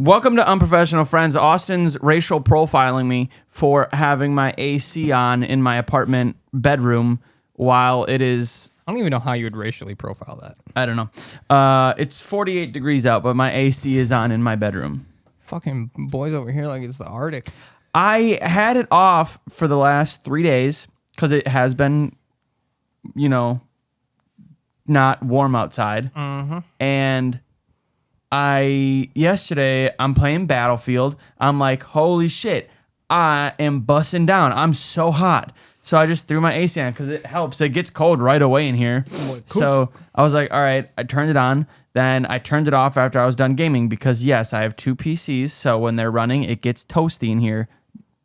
Welcome to Unprofessional Friends. Austin's racial profiling me for having my AC on in my apartment bedroom while it is... I don't even know how you would racially profile that. I don't know. It's 48 degrees out, but my AC is on in my bedroom. Fucking boys over here like it's the Arctic. I had it off for the last 3 days because it has been, not warm outside. Mm-hmm. And yesterday, I'm playing Battlefield. I'm like, holy shit, I am busting down. I'm so hot. So I just threw my AC on because it helps. It gets cold right away in here. So I was like, all right, I turned it on. Then I turned it off after I was done gaming because, yes, I have 2 PCs. So when they're running, it gets toasty in here,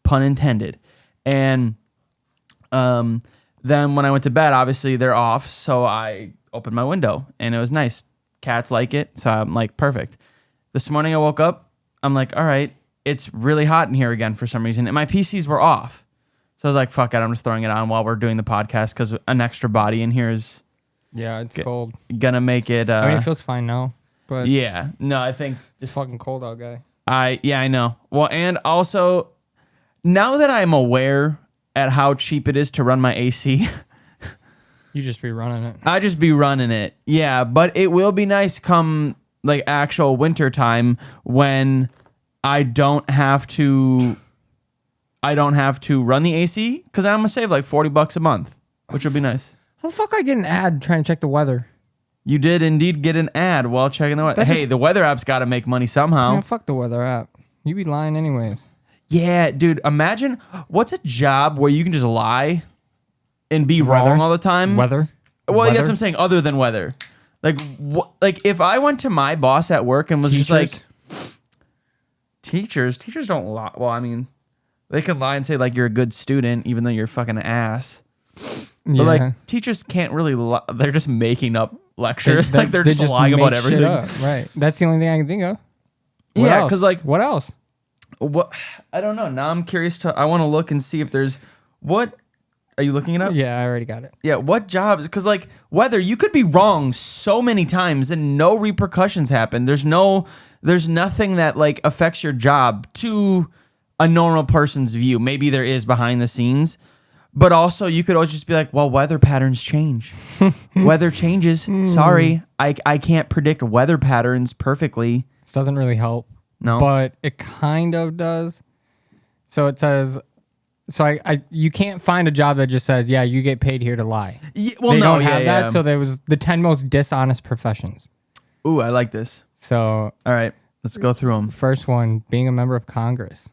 pun intended. And then when I went to bed, obviously they're off. So I opened my window and it was nice. Cats like it. So I'm like, perfect. This morning I woke up. I'm like, all right, it's really hot in here again for some reason. And my PCs were off. So I was like, fuck it, I'm just throwing it on while we're doing the podcast because an extra body in here is... Yeah, it's cold. Gonna make it... I mean, it feels fine now, but... Yeah, no, I think... It's fucking cold out, guy. I know. Well, and also, now that I'm aware at how cheap it is to run my AC... You just be running it. I just be running it. Yeah, but it will be nice come, like, actual winter time when I don't have to... run the AC because I'm gonna save like $40 a month, which would be nice. How the fuck I get an ad trying to check the weather? You did indeed get an ad while checking the weather. Hey, the weather app's got to make money somehow. Yeah, fuck the weather app. You be lying anyways. Yeah, dude. Imagine what's a job where you can just lie and be wrong all the time. Weather. Well, that's what I'm saying. Other than weather, like if I went to my boss at work and was just like, teachers don't lie. Well, I mean. They can lie and say, like, you're a good student, even though you're a fucking ass. But, like, teachers can't really lie. They're just making up lectures. They're just lying about everything. Right. That's the only thing I can think of. Yeah, because, like... What else? What? I don't know. Now I'm curious I want to look and see if there's... What? Are you looking it up? Yeah, I already got it. Yeah, what jobs? Because, like, weather, you could be wrong so many times and no repercussions happen. There's nothing that, like, affects your job to... a normal person's view. Maybe there is behind the scenes, but also you could always just be like, well, weather patterns change. Weather changes. Sorry, I can't predict weather patterns perfectly. This doesn't really help. No. But it kind of does. So it says, you can't find a job that just says, yeah, you get paid here to lie. Yeah, well, they no, don't have that. Yeah. So there was the 10 most dishonest professions. Ooh, I like this. So. All right, let's go through them. First one, being a member of Congress.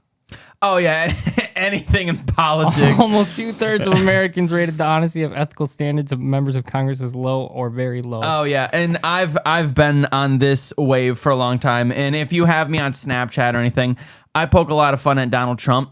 Oh, yeah. Anything in politics. Almost 2/3 of Americans rated the honesty of ethical standards of members of Congress as low or very low. Oh, yeah. And I've been on this wave for a long time. And if you have me on Snapchat or anything, I poke a lot of fun at Donald Trump.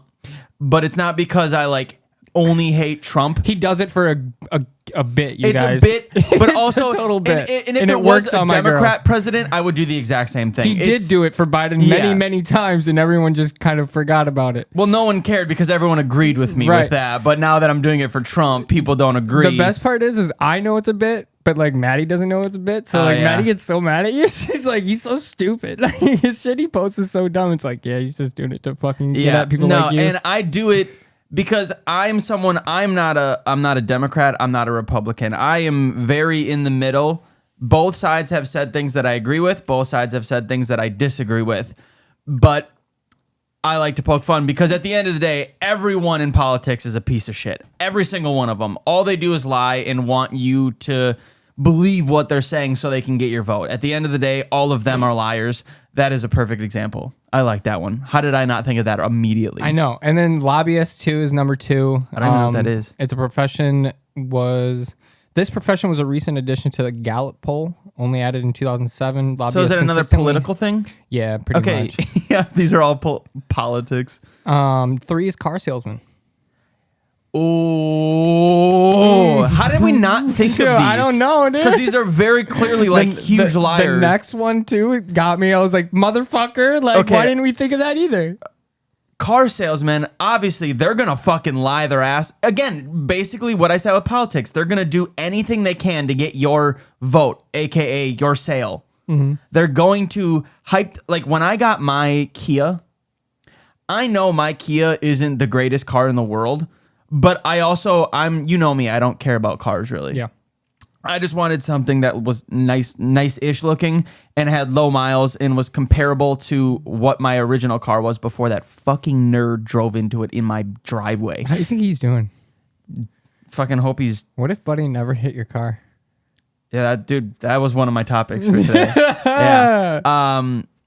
But it's not because I, like, only hate Trump. He does it for a bit, you guys. It's a bit, but also a total bit. And if it was a Democrat president, I would do the exact same thing. He did do it for Biden many times, and everyone just kind of forgot about it. Well, no one cared because everyone agreed with me with that. But now that I'm doing it for Trump, people don't agree. The best part is I know it's a bit, but like Maddie doesn't know it's a bit. So Maddie gets so mad at you. She's like, he's so stupid. Like, his shit he posts is so dumb. It's like, yeah, he's just doing it to fucking get at people like you. And I do it. Because I'm not a Democrat, I'm not a Republican. I am very in the middle. Both sides have said things that I agree with. Both sides have said things that I disagree with. But I like to poke fun because at the end of the day, everyone in politics is a piece of shit. Every single one of them. All they do is lie and want you to believe what they're saying so they can get your vote. At the end of the day, all of them are liars. That is a perfect example. I like that one. How did I not think of that immediately? I know. And then lobbyist too is number 2. I don't even know what that is. It's a profession This profession was a recent addition to the Gallup poll, only added in 2007. So is it another political thing? Yeah, pretty much. Yeah, these are all politics. 3 is car salesman. Oh, how did we not think of these? I don't know, dude. Because these are very clearly like huge liars. The next one too got me. I was like, motherfucker! Like, why didn't we think of that either? Car salesmen, obviously, they're gonna fucking lie their ass. Again, basically what I said with politics, they're gonna do anything they can to get your vote, aka your sale. They're going to hype. Like when I got my Kia, I know my Kia isn't the greatest car in the world, but you know me, I don't care about cars really. Yeah. I just wanted something that was nice-ish looking and had low miles and was comparable to what my original car was before that fucking nerd drove into it in my driveway. How do you think he's doing? Fucking hope he's... What if Buddy never hit your car? Yeah, dude, that was one of my topics for today. Yeah.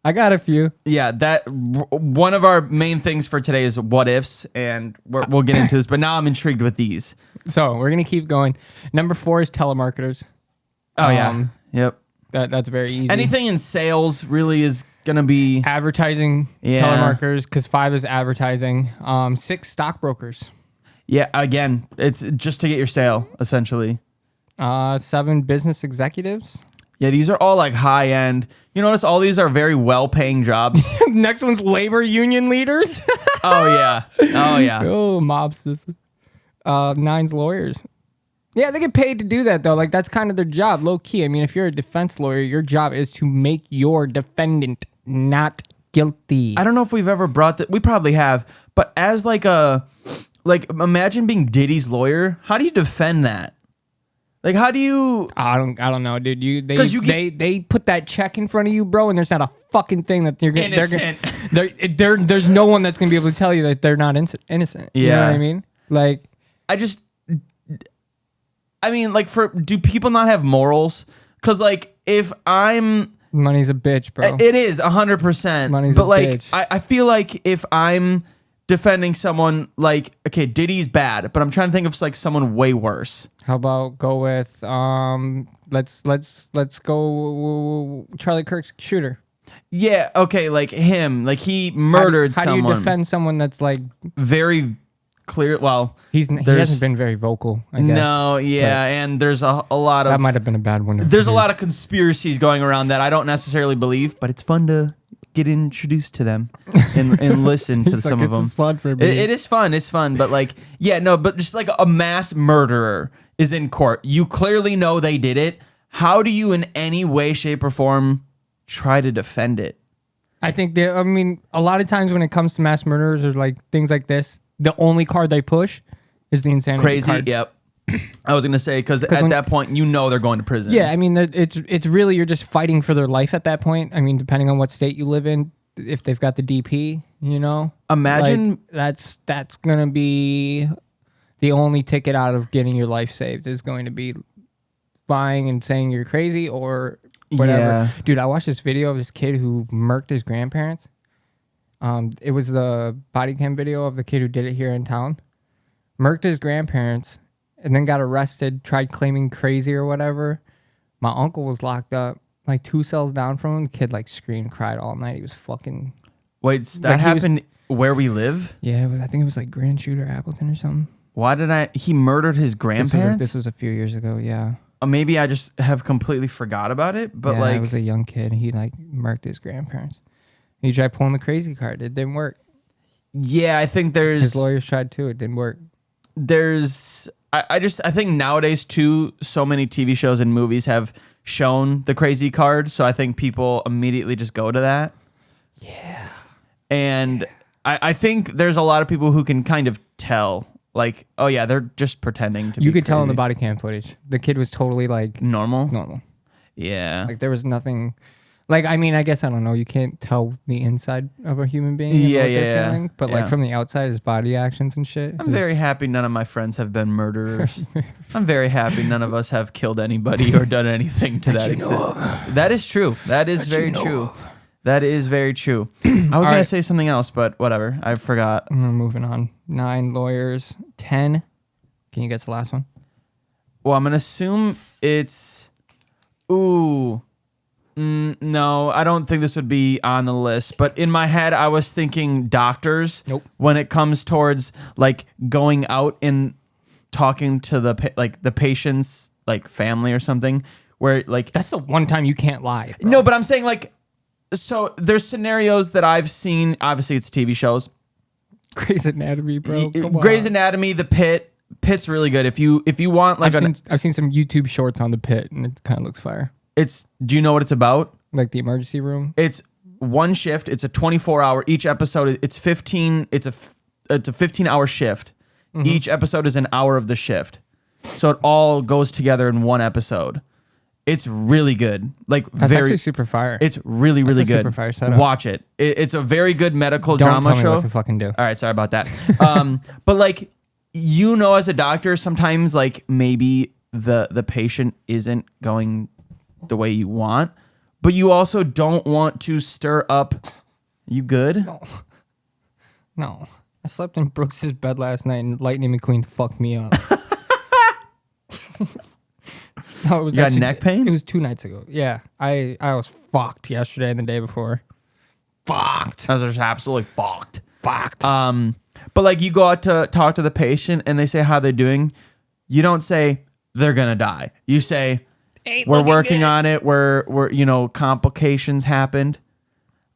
I got a few. Yeah, one of our main things for today is what ifs, and we'll get into this, but now I'm intrigued with these. So we're going to keep going. Number 4 is telemarketers. Oh, yeah. Yep. That's very easy. Anything in sales really is going to be... Advertising, telemarketers, because 5 is advertising. 6, stockbrokers. Yeah, again, it's just to get your sale, essentially. 7, business executives. Yeah, these are all like high end. You notice all these are very well paying jobs. Next one's labor union leaders. Oh yeah. Oh, mobsters. 9's lawyers. Yeah, they get paid to do that though. Like that's kind of their job, low key. I mean, if you're a defense lawyer, your job is to make your defendant not guilty. I don't know if we've ever brought that. We probably have, but as imagine being Diddy's lawyer. How do you defend that? Like, how do you? I don't know, dude. They put that check in front of you, bro, and there's not a fucking thing that you're gonna. Innocent. There's no one that's gonna be able to tell you that they're not innocent. Yeah. You know what I mean? Like, do people not have morals? Because like, if I'm money's a bitch, bro. It is 100%. Money's but a like, bitch. I feel like if I'm defending someone, like, okay, Diddy's bad, but I'm trying to think of like someone way worse. How about go with let's go Charlie Kirk's shooter. Yeah, okay, like him, like he murdered someone. How do you defend someone that's like very clear? Well, he hasn't been very vocal, I guess. No, yeah, and there's a lot of that might have been a bad one. There's a lot of conspiracies going around that I don't necessarily believe, but it's fun to get introduced to them and listen to some of them. This is fun for me. It is fun. It's fun, but like, yeah, no, but just like a mass murderer is in court. You clearly know they did it. How do you in any way, shape, or form try to defend it? I think a lot of times when it comes to mass murderers or like things like this, the only card they push is the insanity Crazy, card. yep. I was gonna say because at that point you know they're going to prison. Yeah, I mean it's really you're just fighting for their life at that point. I mean, depending on what state you live in, if they've got the DP, you know. Imagine like, that's gonna be the only ticket out of getting your life saved is going to be buying and saying you're crazy or whatever. Yeah. Dude, I watched this video of this kid who murked his grandparents. It was the body cam video of the kid who did it here in town. Murked his grandparents. And then got arrested, tried claiming crazy or whatever. My uncle was locked up, like 2 cells down from him. The kid like screamed, cried all night. He was fucking... Wait, that happened where we live? Yeah, I think it was like Grand Shooter, Appleton or something. Why he murdered his grandparents? This was a few years ago, yeah. Maybe I just have completely forgot about it, but yeah, like... it was a young kid. He like murked his grandparents. He tried pulling the crazy card. It didn't work. Yeah, I think there's... His lawyers tried too. It didn't work. There's... I think nowadays too, so many TV shows and movies have shown the crazy card, so I think people immediately just go to that. Yeah. And I think there's a lot of people who can kind of tell, like, oh yeah, they're just pretending to be You could tell in crazy. the body cam footage. The kid was totally like... Normal. Yeah. Like there was nothing... Like, I mean, I guess I don't know. You can't tell the inside of a human being. Yeah, what they're yeah. feeling, but like from the outside, his body actions and shit. I'm very happy none of my friends have been murderers. I'm very happy none of us have killed anybody or done anything to that extent. That is true. That is very true. That is very true. I was going to say something else, but whatever. I forgot. Moving on. 9 lawyers. 10. Can you guess the last one? Well, I'm going to assume it's... Ooh... no, I don't think this would be on the list. But in my head, I was thinking doctors. Nope. When it comes towards like going out and talking to the patient's like family or something, where like That's the one time you can't lie, bro. no, but I'm saying like, so there's scenarios that I've seen. Obviously, it's TV shows. Grey's Anatomy, bro. Come Grey's on. Anatomy, The Pit. Pit's really good. If you want like I've seen some YouTube shorts on The Pit, and it kind of looks fire. do you know what it's about? Like the emergency room? It's one shift. It's a 24-hour. Each episode, it's 15. It's a 15-hour shift. Mm-hmm. Each episode is an hour of the shift. So it all goes together in one episode. It's really good. Like That's actually super fire. It's really, really good. Super fire setup. Watch it. It's a very good medical Don't drama tell me show. what to fucking do. All right, sorry about that. But like, as a doctor, sometimes like maybe the patient isn't going the way you want, but you also don't want to stir up. You good? No. I slept in Brooks's bed last night and Lightning McQueen fucked me up. No, it was you got neck pain? It was 2 nights ago. Yeah. I was fucked yesterday and the day before. Fucked. I was just absolutely fucked. Fucked. But like you go out to talk to the patient and they say how they're doing. You don't say they're gonna die. You say we're working on it. We're complications happened.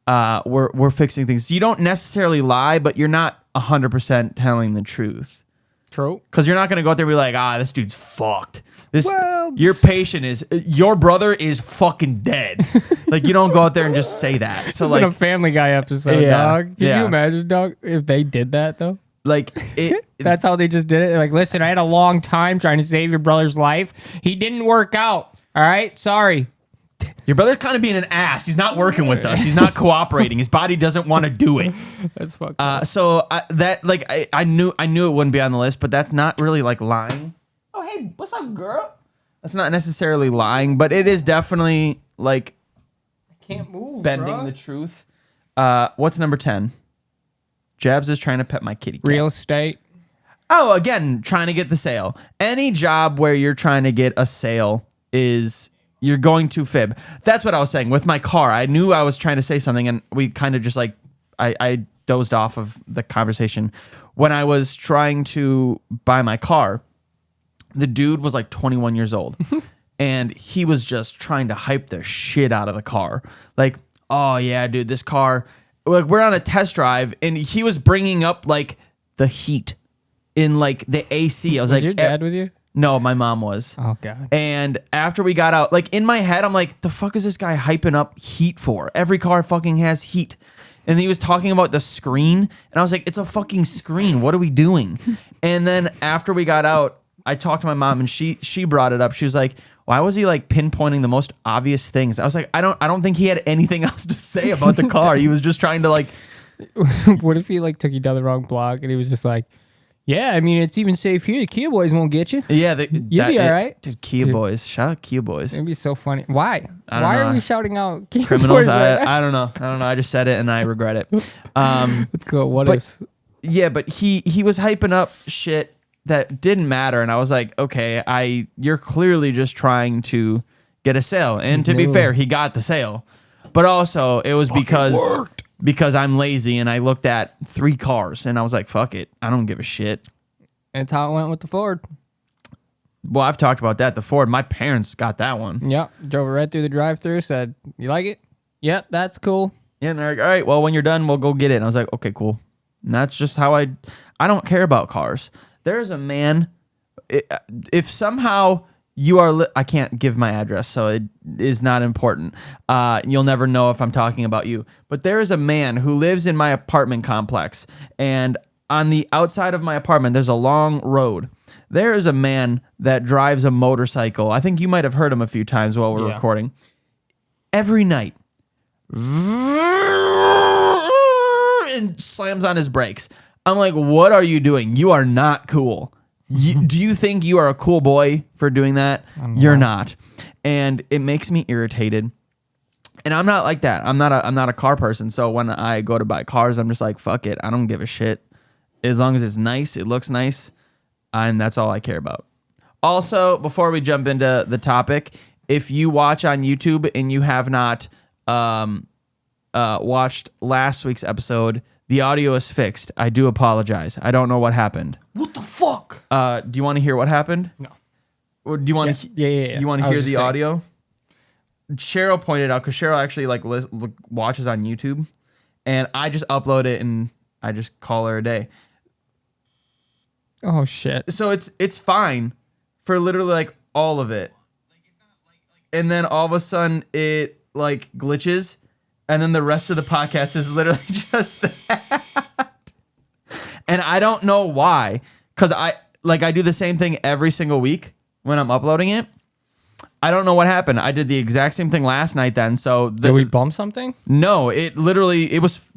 We're fixing things. You don't necessarily lie, but you're not 100% telling the truth. True. Because you're not gonna go out there and be like, this dude's fucked. Your brother is fucking dead. Like you don't go out there and just say that. So this like is a Family Guy episode, dog. Can you imagine, dog, if they did that though? Like that's how they just did it. Like, listen, I had a long time trying to save your brother's life. He didn't work out. All right, sorry. Your brother's kind of being an ass. He's not working with us. He's not cooperating. His body doesn't want to do it. That's fucked up. I knew it wouldn't be on the list, but that's not really like lying. Oh, hey, what's up, girl? That's not necessarily lying, but it is definitely like I can't move, bending the truth. What's number 10? Jabs is trying to pet my kitty cat. Real estate. Oh, again, trying to get the sale. Any job where you're trying to get a sale is you're going to fib. That's what I was saying with my car. I knew I was trying to say something, and we kind of just like I dozed off of the conversation. When I was trying to buy my car, the dude was like 21 years old, and he was just trying to hype the shit out of the car. Like, oh yeah, dude, this car. Like we're on a test drive, and he was bringing up like the heat in like the AC. I was like, your dad with you? No, my mom was. Oh god. And after we got out, like in my head, I'm like, the fuck is this guy hyping up heat for? Every car fucking has heat. And he was talking about the screen, and I was like, it's a fucking screen. What are we doing? And then after we got out, I talked to my mom, and she brought it up. She was like, why was he like pinpointing the most obvious things? I was like, I don't think he had anything else to say about the car. He was just trying to like. What if he like took you down the wrong block and he was just like, yeah, I mean, it's even safe here. The Kia boys won't get you. Yeah, you'll be all right. Dude, Kia boys. Shout out Kia boys. It'd be so funny. Why? Why are we shouting out Kia criminals? boys? I don't know. I just said it and I regret it. Let's go. What ifs? Yeah, but he was hyping up shit that didn't matter, and I was like, okay, you're clearly just trying to get a sale. And to be fair, he got the sale. But also it was because I'm lazy and I looked at 3 cars and I was like, fuck it. I don't give a shit. That's how it went with the Ford. Well, I've talked about that. The Ford, my parents got that one. Yep. Drove it right through the drive-thru, said, you like it? Yep, that's cool. Yeah, and they're like, all right, well, when you're done, we'll go get it. And I was like, okay, cool. And that's just how I don't care about cars. There's a man, if somehow you are, I can't give my address, so it is not important. You'll never know if I'm talking about you. But there is a man who lives in my apartment complex, and on the outside of my apartment, there's a long road. There is a man that drives a motorcycle. I think you might have heard him a few times while we're recording. Every night. And slams on his brakes. I'm like, what are you doing? You are not cool. Do you think you are a cool boy for doing that? You're not. And it makes me irritated. And I'm not like that. I'm not a car person. So when I go to buy cars, I'm just like, fuck it. I don't give a shit. As long as it's nice, it looks nice, and that's all I care about. Also, before we jump into the topic, if you watch on YouTube and you have not watched last week's episode, the audio is fixed. I do apologize. I don't know what happened. What the fuck? Do you want to hear what happened? No. Or do you want to? Yeah. You want to hear the audio? Cheryl pointed out, because Cheryl actually watches on YouTube, and I just upload it and I just call her a day. Oh shit. So it's fine for literally like all of it. And then all of a sudden it like glitches, and then the rest of the podcast is literally just that. And I don't know why, because I do the same thing every single week when I'm uploading it. I don't know what happened. I did the exact same thing last night then. So did we bump something? No, it must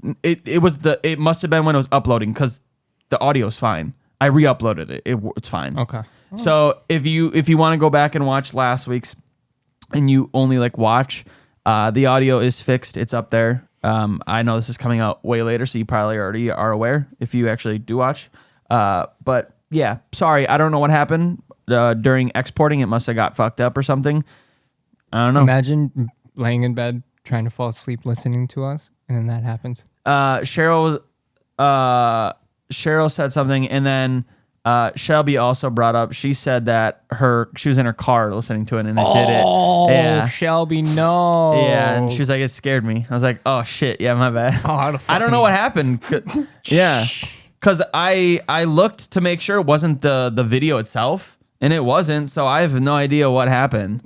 have been when it was uploading because the audio's fine. I re-uploaded it. It's fine. Okay. So if you want to go back and watch last week's and you only like watch, the audio is fixed. It's up there. I know this is coming out way later, so you probably already are aware if you actually do watch. But yeah, sorry. I don't know what happened. During exporting, it must have got fucked up or something. I don't know. Imagine laying in bed trying to fall asleep listening to us, and then that happens. Cheryl said something, and then Shelby also brought up. She said that she was in her car listening to it, and it did it. Oh, Shelby, no. Yeah, and she was like, "It scared me." I was like, "Oh shit, yeah, my bad." I don't know what happened. Yeah, because I looked to make sure it wasn't the video itself. And it wasn't, so I have no idea what happened.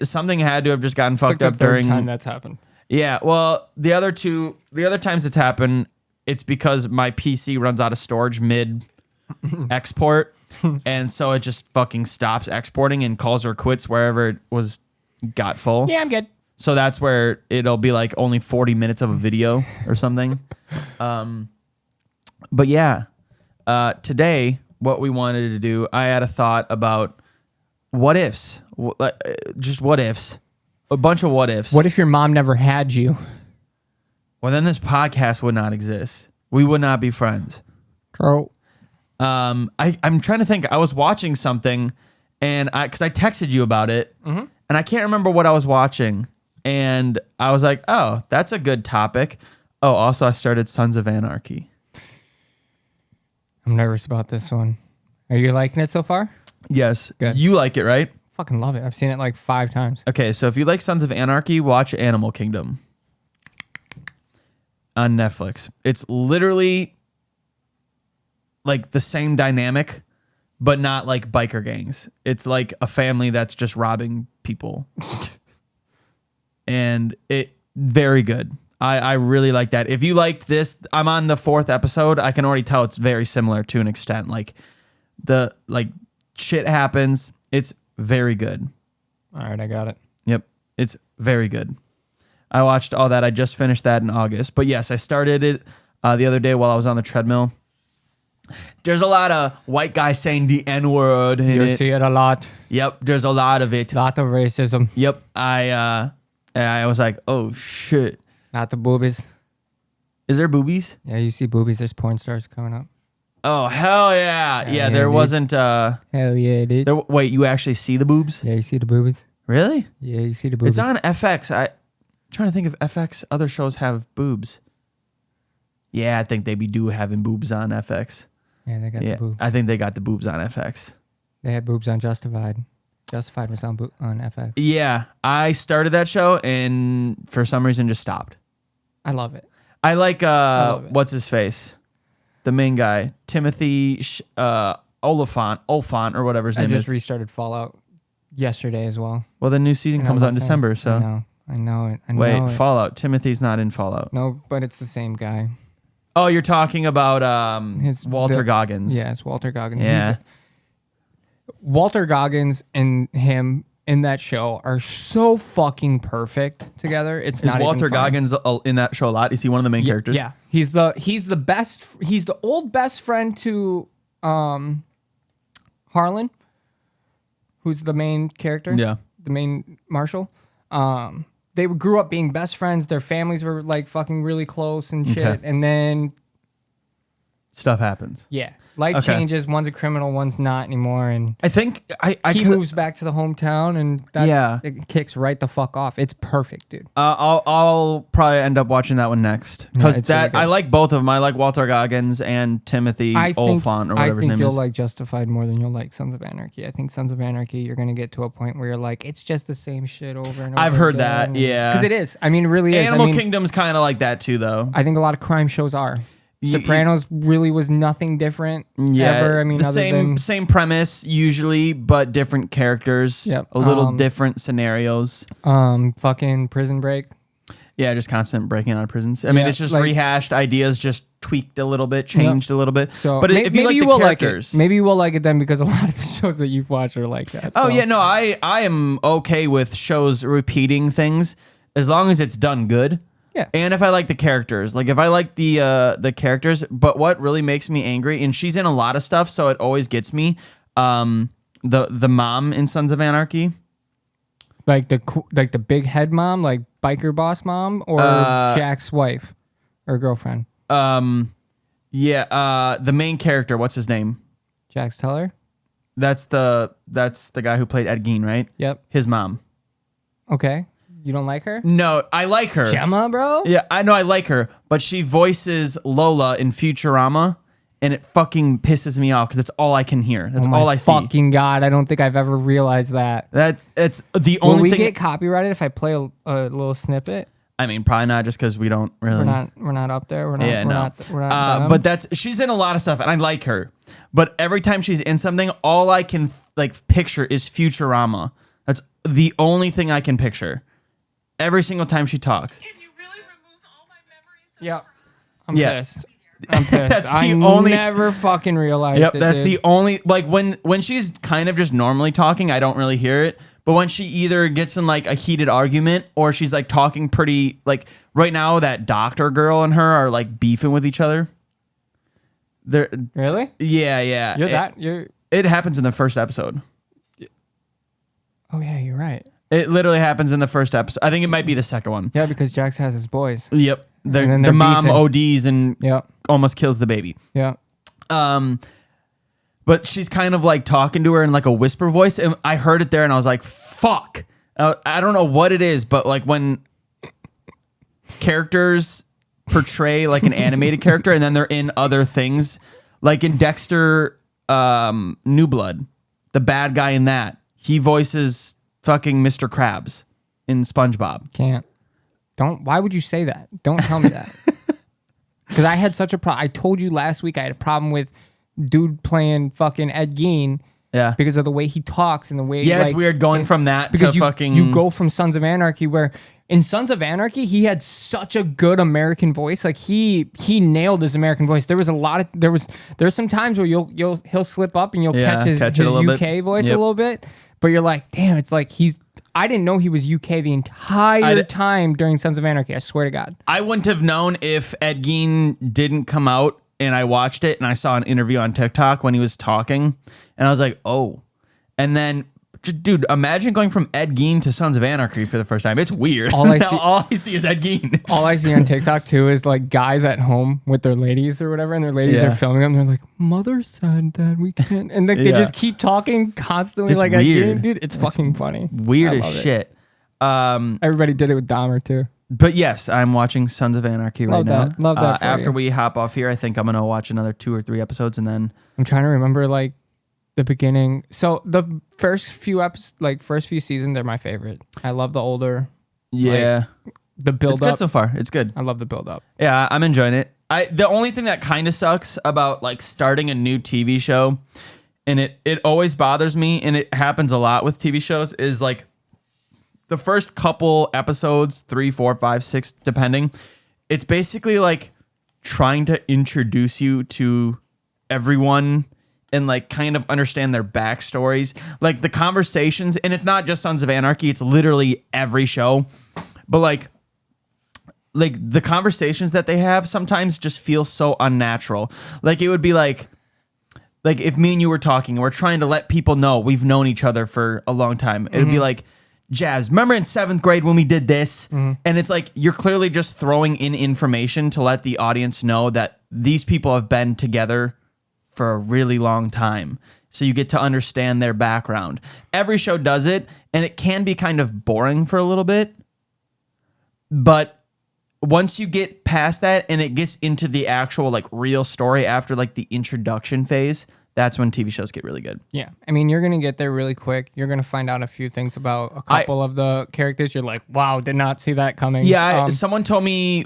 Something had to have just gotten fucked up during. Time that's happened. Yeah, well, the other times it's happened, it's because my PC runs out of storage mid export, and so it just fucking stops exporting and calls or quits wherever it got full. Yeah, I'm good. So that's where it'll be like only 40 minutes of a video or something. But yeah, today. What we wanted to do, I had a thought about what ifs, just what ifs, a bunch of what ifs. What if your mom never had you? Well, then this podcast would not exist. We would not be friends. True. I'm trying to think. I was watching something, and because I texted you about it, and I can't remember what I was watching, and I was like, oh, that's a good topic. Oh, also I started Sons of Anarchy. I'm nervous about this one. Are you liking it so far? Yes. Good. You like it, right? Fucking love it. I've seen it like 5 times. Okay, so if you like Sons of Anarchy, watch Animal Kingdom on Netflix. It's literally like the same dynamic, but not like biker gangs. It's like a family that's just robbing people. And very good. I really like that. If you liked this, I'm on the 4th episode. I can already tell it's very similar to an extent. Like shit happens. It's very good. All right, I got it. Yep. It's very good. I watched all that. I just finished that in August. But yes, I started it the other day while I was on the treadmill. There's a lot of white guys saying the N-word in it. You see it a lot. Yep. There's a lot of it. Lot of racism. Yep. I was like, oh shit. Not the boobies. Is there boobies? Yeah, you see boobies. There's porn stars coming up. Oh, hell yeah. Yeah, there dude. wasn't... Hell yeah, dude. Wait, you actually see the boobs? Yeah, you see the boobies. Really? Yeah, you see the boobies. It's on FX. I'm trying to think if FX other shows have boobs. Yeah, I think they do having boobs on FX. Yeah, they got the boobs. I think they got the boobs on FX. They had boobs on Justified. Justified was on FX. Yeah, I started that show and for some reason just stopped. I love it. I like what's his face, the main guy, Timothy Oliphant or whatever his name is. I just restarted Fallout yesterday as well. Well, the new season comes out in December, so I know it. Wait, Fallout. Timothy's not in Fallout. No, but it's the same guy. Oh, you're talking about Walter Goggins. Yeah, it's Walter Goggins. Yeah. Walter Goggins and him in that show are so fucking perfect together. It's not Walter even funny. Goggins in that show a lot? Is he one of the main characters? Yeah, he's the best. He's the old best friend to Harlan, who's the main character. Yeah, the main marshal. They grew up being best friends. Their families were like fucking really close and shit. Okay. And then stuff happens. Yeah. Life changes. One's a criminal, one's not anymore. And I think he moves back to the hometown, and it kicks right the fuck off. It's perfect, dude. I'll probably end up watching that one next because really I like both of them. I like Walter Goggins and Timothy Oliphant or whatever his name is. I think you'll like Justified more than you'll like Sons of Anarchy. I think Sons of Anarchy, you're gonna get to a point where you're like, it's just the same shit over and over. I've heard that, yeah, because it is. I mean, it really is. Animal Kingdom's kind of like that too, though. I think a lot of crime shows are. Sopranos really was nothing different ever. I mean, the same premise usually, but different characters. Yep. A little different scenarios. Fucking Prison Break. Yeah, just constant breaking out of prisons. I mean, it's just rehashed ideas, just tweaked a little bit, changed a little bit. So, but if you like the characters, maybe you will like it then, because a lot of the shows that you've watched are like that. Oh yeah, no, I am okay with shows repeating things as long as it's done good. Yeah. And if I like the characters, like if I like the characters, but what really makes me angry, and she's in a lot of stuff, so it always gets me. The mom in Sons of Anarchy. Like the big head mom, like biker boss mom, or Jack's wife or girlfriend. The main character, what's his name? Jax Teller. That's the guy who played Ed Gein, right? Yep. His mom. Okay. You don't like her? No, I like her. Gemma, bro? Yeah, I know I like her, but she voices Lola in Futurama, and it fucking pisses me off because that's all I can hear. That's all I see. Fucking God, I don't think I've ever realized that. It's the only Will we thing. get copyrighted if I play a little snippet? I mean, probably not, just because we don't really. We're not up there. We're not. But she's in a lot of stuff, and I like her. But every time she's in something, all I can picture is Futurama. That's the only thing I can picture. Every single time she talks. Can you really remove all my memories? Yeah. Yeah. Pissed. I'm pissed. That's I the only. never fucking realized Yep, it. that's dude. the only. Like when she's kind of just normally talking, I don't really hear it. But when she either gets in like a heated argument or she's like talking pretty, like right now that doctor girl and her are like beefing with each other. They're Really? yeah. It happens in the first episode. Oh yeah, you're right. It literally happens in the first episode. I think it might be the second one. Yeah, because Jax has his boys. Yep. then The they're mom beefing. ODs and Yeah. almost kills the baby. Yeah. But she's kind of like talking to her in like a whisper voice, and I heard it there, and I was like, "Fuck!" I don't know what it is, but like when characters portray like an animated character, and then they're in other things, like in Dexter, New Blood, the bad guy in that, he voices fucking Mr. Krabs in SpongeBob. Can't. Don't. Why would you say that? Don't tell me that. Because I had such a problem. I told you last week I had a problem with dude playing fucking Ed Gein. Yeah. Because of the way he talks and the way. Yeah, it's weird going from that because to fucking. You go from Sons of Anarchy, where in Sons of Anarchy he had such a good American voice. Like he nailed his American voice. There was a lot of there's some times where he'll slip up and you'll catch his UK voice a little bit. But you're like, damn, it's like I didn't know he was UK the entire time during Sons of Anarchy. I swear to God. I wouldn't have known if Ed Gein didn't come out and I watched it and I saw an interview on TikTok when he was talking and I was like, oh. And then, dude, imagine going from Ed Gein to Sons of Anarchy for the first time. It's weird. All I see is Ed Gein. All I see on TikTok too is like guys at home with their ladies or whatever, and their ladies are filming them. They're like, "Mother said that we can't," and like they just keep talking constantly. It's like, weird. Dude, it's fucking funny. Weird as shit. Everybody did it with Dahmer too. But yes, I'm watching Sons of Anarchy right now. Love that. After we hop off here, I think I'm gonna watch another 2 or 3 episodes, and then I'm trying to remember like the beginning. So the first few first few seasons, they're my favorite. I love the older. Yeah. The build it's up. good so far. It's good. I love the build up. Yeah, I'm enjoying it. The only thing that kind of sucks about like starting a new TV show, and it always bothers me, and it happens a lot with TV shows, is like the first couple episodes, 3, 4, 5, 6, depending. It's basically like trying to introduce you to everyone and like kind of understand their backstories, like the conversations. And it's not just Sons of Anarchy; it's literally every show. But like the conversations that they have sometimes just feel so unnatural. Like it would be like if me and you were talking and we're trying to let people know we've known each other for a long time. It would be like, Jazz, remember in 7th grade when we did this? And it's like you're clearly just throwing in information to let the audience know that these people have been together for a really long time. So you get to understand their background. Every show does it, and it can be kind of boring for a little bit. But once you get past that and it gets into the actual like real story after like the introduction phase, that's when TV shows get really good. Yeah. I mean, you're going to get there really quick. You're going to find out a few things about a couple of the characters. You're like, wow, did not see that coming. Yeah, someone told me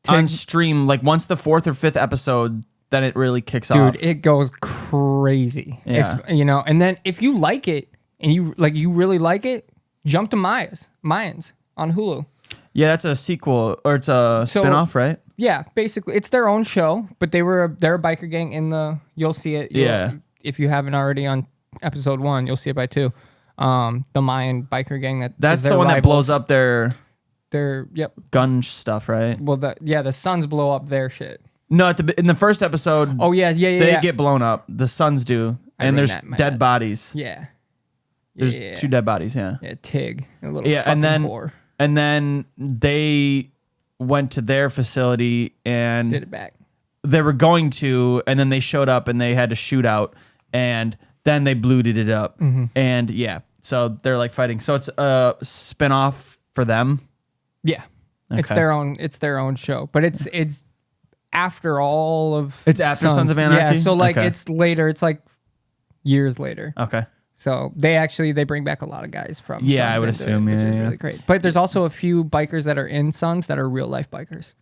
on stream, like once the 4th or 5th episode, then it really kicks off. Dude, it goes crazy. Yeah. It's, you know, and then if you like it and you really like it, jump to Mayans on Hulu. Yeah, that's a sequel or it's a spinoff, right? Yeah, basically, it's their own show, but they're a biker gang in the. You'll see it. If you haven't already on episode 1, you'll see it by 2. The Mayan biker gang that's the one that blows up their gun stuff, right? Well, the Suns blow up their shit. No, in the first episode. Oh yeah. They get blown up. The Suns do, and there's dead bodies. Yeah. There's 2 dead bodies. Yeah. Yeah, Tig, a little whore. And then they went to their facility and Did it back. They were going to, and then they showed up and they had to shoot out, and then they bluted it up. Mm-hmm. And yeah, so they're like fighting. So it's a spinoff for them. Yeah, Okay. It's their own show, but it's after all of. It's after Sons of Anarchy? Yeah, so like Okay. it's later. It's like years later. Okay. So they bring back a lot of guys from. Yeah, Sons I would into assume, it, which yeah, is yeah. really great. But there's also a few bikers that are in Sons that are real life bikers.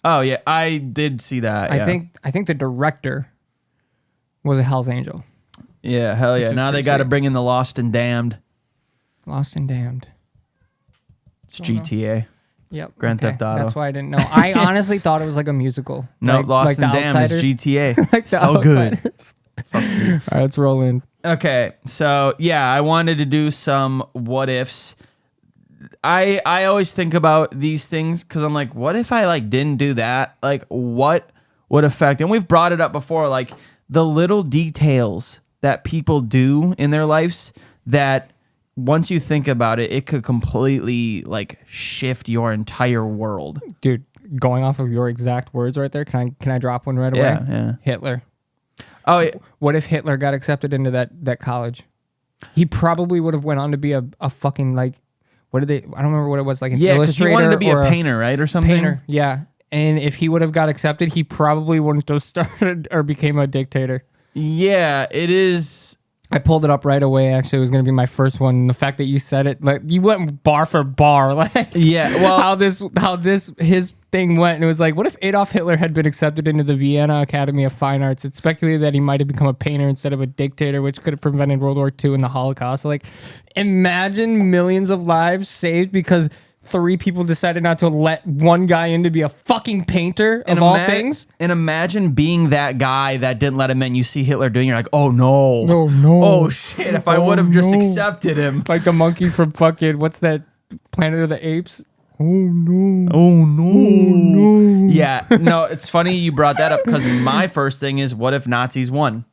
Oh yeah, I did see that. I think the director was a Hell's Angel. Yeah, hell yeah. Which is Now they pretty got to sweet. bring in the Lost and Damned. Lost and Damned. It's GTA. Yep. Grand Theft Auto. That's why I didn't know. I honestly thought it was like a musical. No, like, Lost like and The Damned is Outsiders. GTA. Like The So good. Outsiders. All right, let's roll in. Okay, so yeah, I wanted to do some what ifs. I always think about these things because I'm like, what if I like didn't do that? Like, what would affect? And we've brought it up before, like the little details that people do in their lives that once you think about it, it could completely like shift your entire world. Dude, going off of your exact words right there, can I drop one right away? Yeah. Hitler. Oh, yeah. What if Hitler got accepted into that college? He probably would have went on to be a fucking like, what did they? I don't remember what it was, like an Yeah, because illustrator. he wanted to be or a painter, right, or something. Painter, yeah. And if he would have got accepted, he probably wouldn't have started or became a dictator. Yeah, it is. I pulled it up right away. Actually, it was going to be my first one. And the fact that you said it, like you went bar for bar, like Yeah, well, how his thing went, and it was like, what if Adolf Hitler had been accepted into the Vienna Academy of Fine Arts? It's speculated that he might have become a painter instead of a dictator, which could have prevented World War II and the Holocaust. Like, imagine millions of lives saved because 3 people decided not to let one guy in to be a fucking painter of all things. And imagine being that guy that didn't let him in. You see Hitler doing, you're like, oh no. Oh, no. Oh shit, if I would have just no. accepted him. Like the monkey from fucking, what's that, Planet of the Apes? Oh no. Oh no. Yeah, no, it's funny you brought that up because my first thing is, what if Nazis won?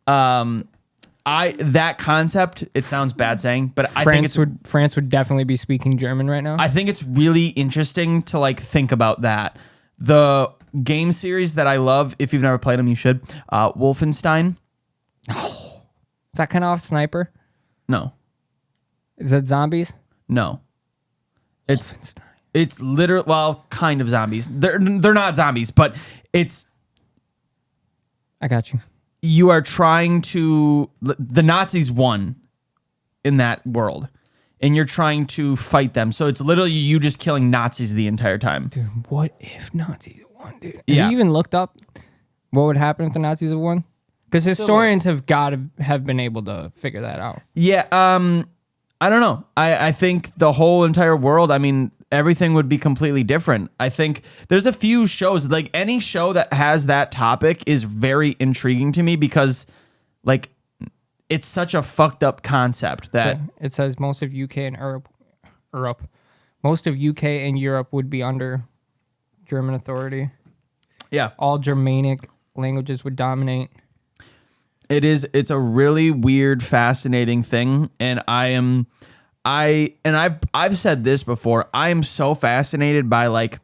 That concept, it sounds bad saying, but I think France would definitely be speaking German right now. I think it's really interesting to like think about that. The game series that I love, if you've never played them, you should. Wolfenstein. Is that kind of off Sniper? No, Is that zombies? no. Wolfenstein. It's literally, well, kind of zombies. They're not zombies, but it's, I got you. you are trying to, the Nazis won in that world, and you're trying to fight them. So it's literally you just killing Nazis the entire time. Dude, what if Nazis won, dude? Have Yeah. you even looked up what would happen if the Nazis have won? Because historians have been able to figure that out. Yeah, I don't know. I think the whole entire world, I mean, everything would be completely different. I think there's a few shows, like any show that has that topic is very intriguing to me because like it's such a fucked up concept that So it says most of UK and Europe, most of UK and Europe would be under German authority. yeah, All Germanic languages would dominate. it's a really weird, fascinating thing, and I've said this before. I am so fascinated by like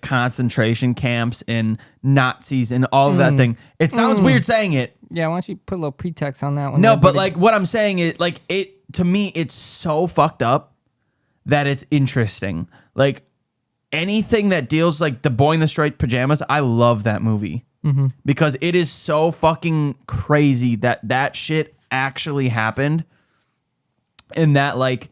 concentration camps and Nazis and all of that thing. It sounds weird saying it. Yeah, why don't you put a little pretext on that one? No, there, but buddy? like what I'm saying is like it to me it's so fucked up that it's interesting. Like anything that deals like the Boy in the Striped Pajamas, I love that movie. Because it is so fucking crazy that shit actually happened and that like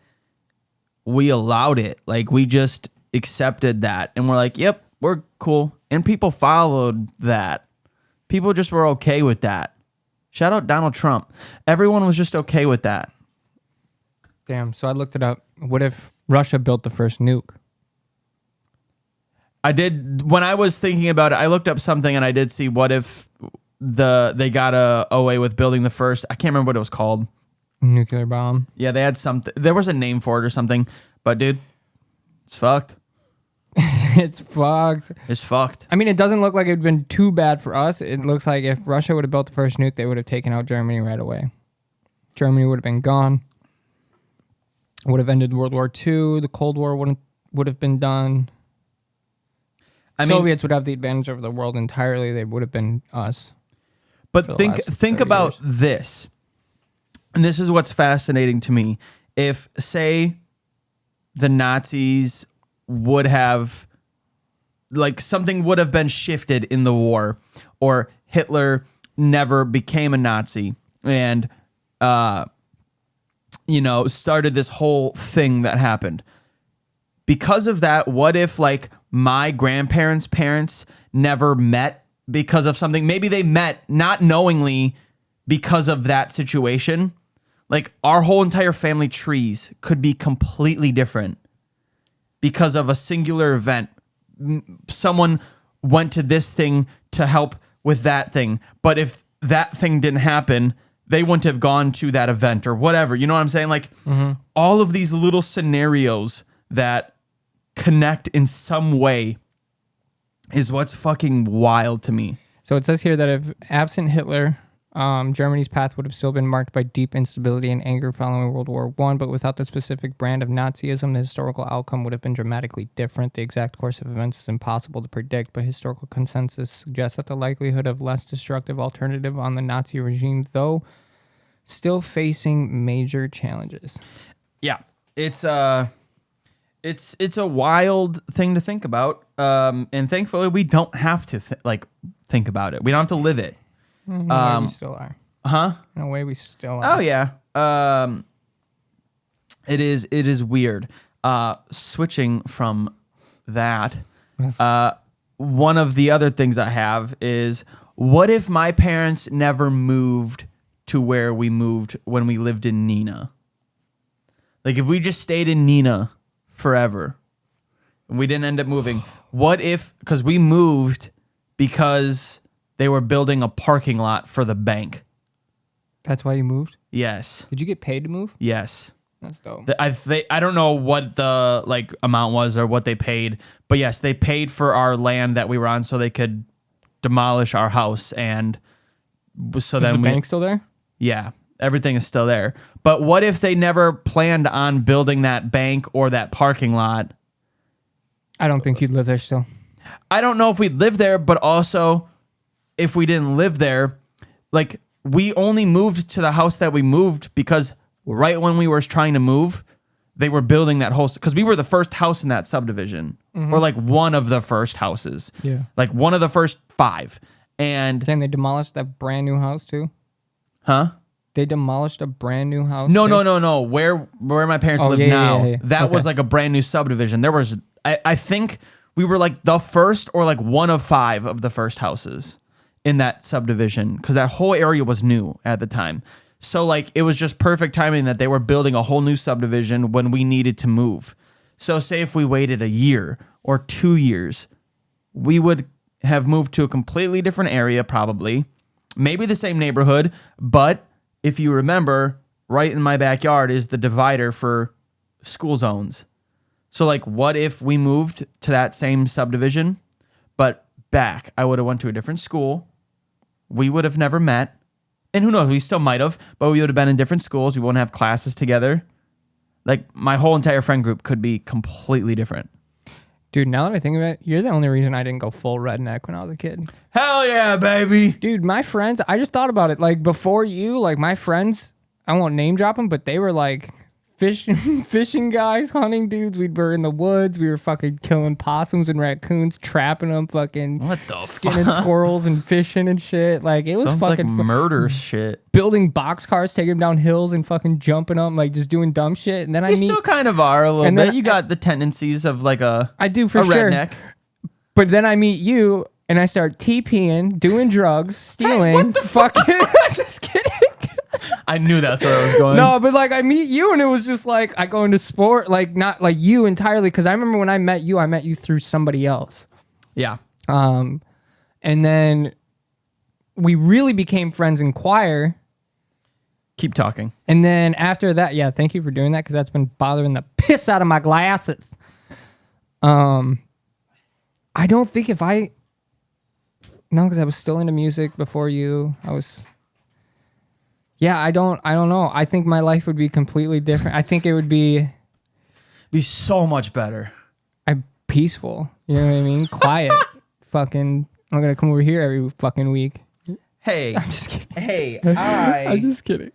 we allowed it. Like we just accepted that and were like, yep, we're cool. And people followed that. People just were okay with that. Shout out Donald Trump. Everyone was just okay with that. Damn. So I looked it up. What if Russia built the first nuke? I did, when I was thinking about it, I looked up something and I did see what if they got away with building the first, I can't remember what it was called. Nuclear bomb. Yeah, they had something, there was a name for it or something, but dude, it's fucked. It's fucked. It's fucked. I mean, it doesn't look like it'd been too bad for us. It looks like if Russia would have built the first nuke, they would have taken out Germany right away. Germany would have been gone. Would have ended World War II. The Cold War would have been done. Soviets would have the advantage over the world entirely. They would have been us. But think about this. And this is what's fascinating to me. If, say, the Nazis would have, like, something would have been shifted in the war, or Hitler never became a Nazi and, started this whole thing that happened. Because of that, what if, like, my grandparents' parents never met because of something? Maybe they met not knowingly because of that situation. Like, our whole entire family trees could be completely different because of a singular event. Someone went to this thing to help with that thing. But if that thing didn't happen, they wouldn't have gone to that event or whatever. You know what I'm saying? Like, all of these little scenarios that connect in some way is what's fucking wild to me. So it says here that if absent Hitler, Germany's path would have still been marked by deep instability and anger following World War I, but without the specific brand of Nazism, the historical outcome would have been dramatically different. The exact course of events is impossible to predict, but historical consensus suggests that the likelihood of less destructive alternative on the Nazi regime, though still facing major challenges. Yeah, it's a wild thing to think about, and thankfully we don't have to think about it. We don't have to live it. In a way we still are. Huh? In a way we still are. Oh yeah. It is weird. Switching from that, one of the other things I have is, what if my parents never moved to where we moved when we lived in Neenah? Like, if we just stayed in Neenah forever and we didn't end up moving, what if, because we moved because they were building a parking lot for the bank. That's why you moved? Yes. Did you get paid to move? Yes. That's dope. I don't know what the amount was or what they paid, but yes, they paid for our land that we were on so they could demolish our house. And so Is then the bank still there? Yeah, everything is still there. But what if they never planned on building that bank or that parking lot? I don't think you'd live there still. I don't know if we'd live there, but also if we didn't live there, like, we only moved to the house that we moved because right when we were trying to move, they were building that whole, because we were the first house in that subdivision, or like one of the first houses. Yeah. Like one of the first 5. And Then they demolished that brand new house too? huh? They demolished a brand new house? No, too? no. Where my parents Oh, live yeah, now, yeah. that Okay. was like a brand new subdivision. There was, I think we were like the first or like one of 5 of the first houses in that subdivision, because that whole area was new at the time. So like, it was just perfect timing that they were building a whole new subdivision when we needed to move. So say if we waited a year or 2 years, we would have moved to a completely different area, probably, maybe the same neighborhood. But if you remember, right in my backyard is the divider for school zones. So like, what if we moved to that same subdivision, but back? I would have went to a different school. We would have never met. And who knows, we still might have, but we would have been in different schools. We wouldn't have classes together. Like, my whole entire friend group could be completely different. Dude, now that I think of it, you're the only reason I didn't go full redneck when I was a kid. Hell yeah, baby. Dude, my friends, I just thought about it. Like, before you, like, my friends, I won't name drop them, but they were like fishing guys, hunting dudes. We were in the woods. We were fucking killing possums and raccoons, trapping them, fucking What the skinning fuck? squirrels and fishing and shit. Like it was Sounds like fucking murder shit. building boxcars, taking them down hills and fucking jumping them, like just doing dumb shit. And then You still kind of are a little and bit. then You got the tendencies of like a I do for a sure. redneck. But then I meet you and I start TPing, doing drugs, stealing. what the fucking just kidding. I knew that's where I was going. No, but like I meet you and it was just like I go into sport, like not like you entirely, because I remember when I met you through somebody else. Yeah. And then we really became friends in choir. Keep talking. And then after that, yeah, thank you for doing that because that's been bothering the piss out of my glasses. I don't think if I no, because I was still into music before you. I don't know. I think my life would be completely different. I think it would be so much better. peaceful. You know what I mean? Quiet. Fucking I'm gonna come over here every fucking week. Hey. I'm just kidding. Hey, I'm just kidding.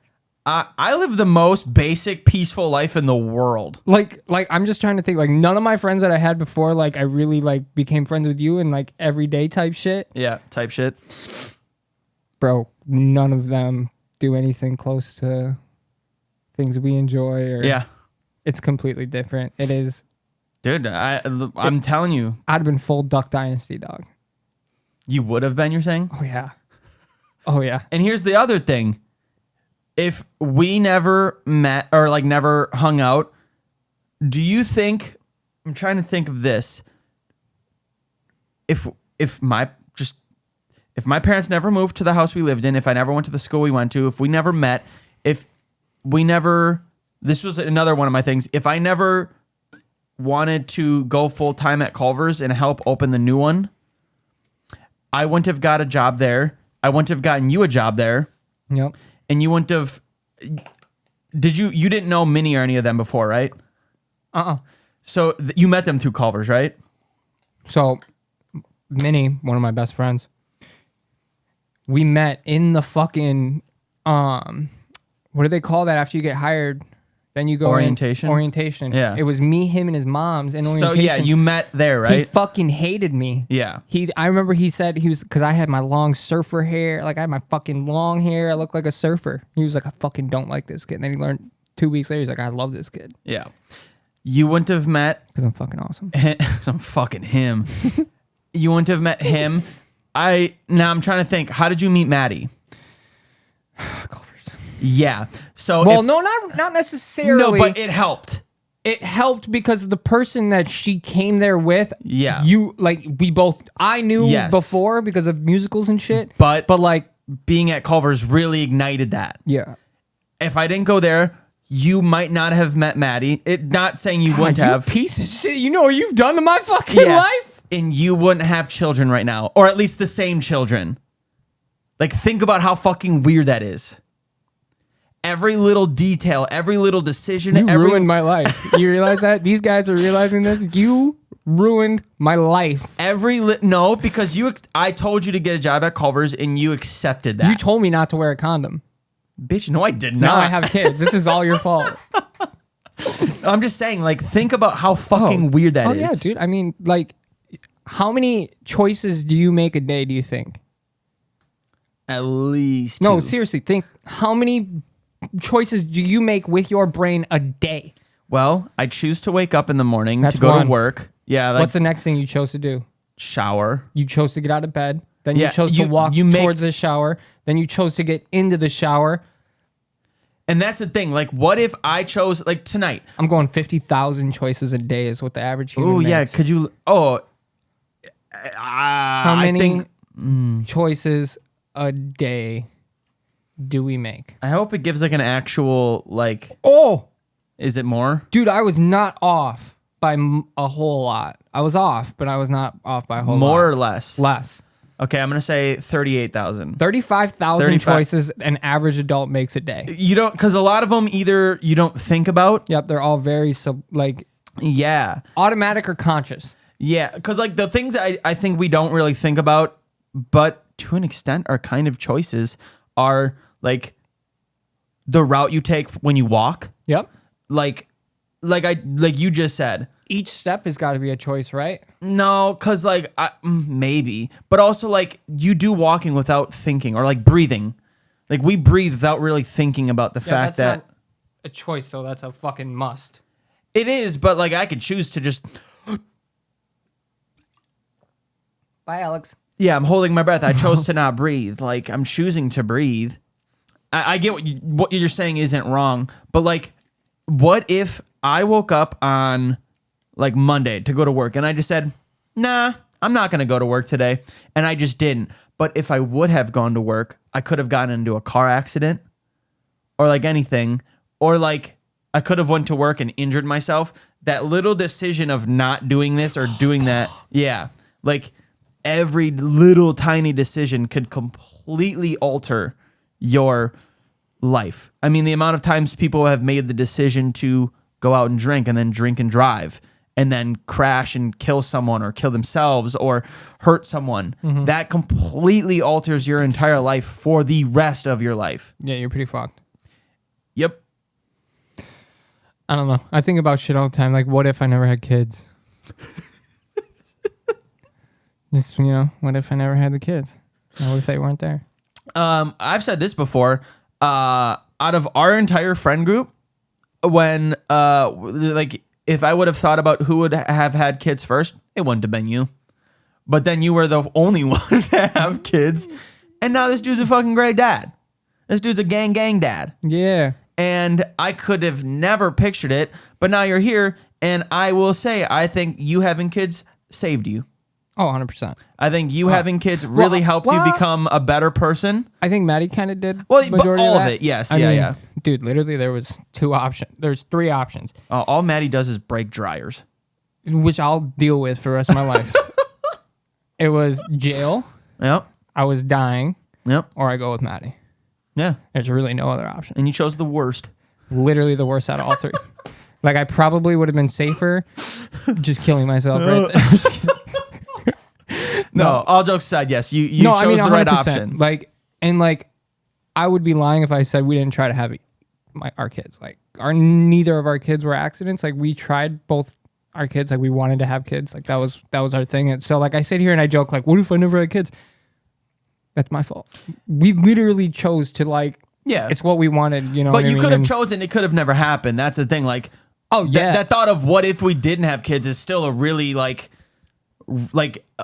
I live the most basic, peaceful life in the world. Like I'm just trying to think, like none of my friends that I had before, like I really like became friends with you and like everyday type shit. Yeah, type shit. Bro, none of them do anything close to things we enjoy or Yeah. it's completely different. It is. Dude, I'm telling you. I'd have been full Duck Dynasty, dog. You would have been, you're saying? Oh yeah. Oh yeah. And here's the other thing. If we never met or like never hung out, do you think, I'm trying to think of this. If my parents never moved to the house we lived in, if I never went to the school we went to, if we never met, this was another one of my things. If I never wanted to go full time at Culver's and help open the new one, I wouldn't have got a job there. I wouldn't have gotten you a job there. Yep. And you wouldn't have. You didn't know Minnie or any of them before, right? So you met them through Culver's, right? So Minnie, one of my best friends, we met in the fucking what do they call that after you get hired? Then you go Orientation? Orientation. Yeah. It was me, him, and his mom's in orientation. So yeah, you met there, He right? fucking hated me. Yeah. I remember he said he was, because I had my long surfer hair, like I had my fucking long hair. I looked like a surfer. He was like, I fucking don't like this kid. And then he learned 2 weeks later, he's like, I love this kid. Yeah. You wouldn't have met. Because I'm fucking awesome. I'm fucking him. You wouldn't have met him. Now I'm trying to think. How did you meet Maddie? Yeah. So Well, no, not necessarily. no, but it helped. It helped because the person that she came there with, Yeah. I knew Yes. before because of musicals and shit. But like, being at Culver's really ignited that. yeah. If I didn't go there, you might not have met Maddie. Not saying you wouldn't God, have. you piece of shit. You know what you've done to my fucking Yeah. life? And you wouldn't have children right now, or at least the same children. Like, think about how fucking weird that is. Every little detail, every little decision, You ruined my life. You realize that? These guys are realizing this. You ruined my life. no, because I told you to get a job at Culver's and you accepted that. You told me not to wear a condom. Bitch, no, I did not. Now I have kids. This is all your fault. I'm just saying, like, think about how fucking weird that is. Yeah, dude. I mean, like, how many choices do you make a day, do you think? At least No, two. seriously, think how many choices do you make with your brain a day? Well, I choose to wake up in the morning That's to go one. to work. Yeah, like What's the next thing you chose to do? shower. You chose to get out of bed. Then Yeah, you chose to walk towards the shower. Then you chose to get into the shower. And that's the thing. Like, what if I chose, like, tonight? I'm going 50,000 choices a day is what the average human Oh, yeah. makes. Could you? Oh, How many I think. choices a day do we make? I hope it gives like an actual like. Oh, Is it more? dude, I was not off by a whole lot. I was off, but I was not off by a whole lot. More or less? Less. Okay, I'm gonna say 38,000. 35,000 35. choices an average adult makes a day. You don't, because a lot of them either you don't think about. Yep, they're all very Yeah, automatic or conscious. yeah. Because like the things I think we don't really think about, but to an extent are kind of choices, are like the route you take when you walk. Yep. like you just said. Each step has got to be a choice, right? No, because like maybe, but also like you do walking without thinking or like breathing. Like we breathe without really thinking about the fact that not a choice though. That's a fucking must. it is, but like I could choose to just Bye, Alex. yeah, I'm holding my breath. I chose to not breathe. Like I'm choosing to breathe. I get what you're saying isn't wrong, but like, what if I woke up on like Monday to go to work and I just said, nah, I'm not going to go to work today. And I just didn't. But if I would have gone to work, I could have gotten into a car accident or like anything, or like I could have went to work and injured myself. That little decision of not doing this or doing that. Yeah. Like every little tiny decision could completely alter your life. I mean, the amount of times people have made the decision to go out and drink and then drive and then crash and kill someone or kill themselves or hurt someone. That completely alters your entire life for the rest of your life. Yeah, you're pretty fucked. Yep. I don't know. I think about shit all the time. Like, what if I never had kids? Just, what if I never had the kids? What if they weren't there? I've said this before. Out of our entire friend group, when like if I would have thought about who would have had kids first, it wouldn't have been you. But then you were the only one to have kids, and now this dude's a fucking great dad. This dude's a gang dad. Yeah. And I could have never pictured it, but now you're here, and I will say I think you having kids saved you. Oh, 100%. I think you having kids really helped you become a better person. I think Maddie kind of did. Well, but majority all of of that. it, yes. I Yeah, mean, yeah. Dude, literally there was 2 options. There's 3 options, All Maddie does is break dryers. which I'll deal with for the rest of my life. It was jail, Yep. I was dying, Yep. or I go with Maddie. Yeah. There's really no other option. And you chose the worst. Literally the worst out of all 3. Like, I probably would have been safer just killing myself right there. Just kidding. No, all jokes aside, yes, you chose the right 100%. option. Like, and like, I would be lying if I said we didn't try to have our kids. Like, neither of our kids were accidents. Like, we tried both our kids. Like, we wanted to have kids. Like, that was our thing. And so, like, I sit here and I joke, like, what if I never had kids? That's my fault. We literally chose to, like, Yeah. it's what we wanted. You know, But what you I could mean? have chosen, it could have never happened. That's the thing. Like, Oh yeah, that thought of what if we didn't have kids is still a really like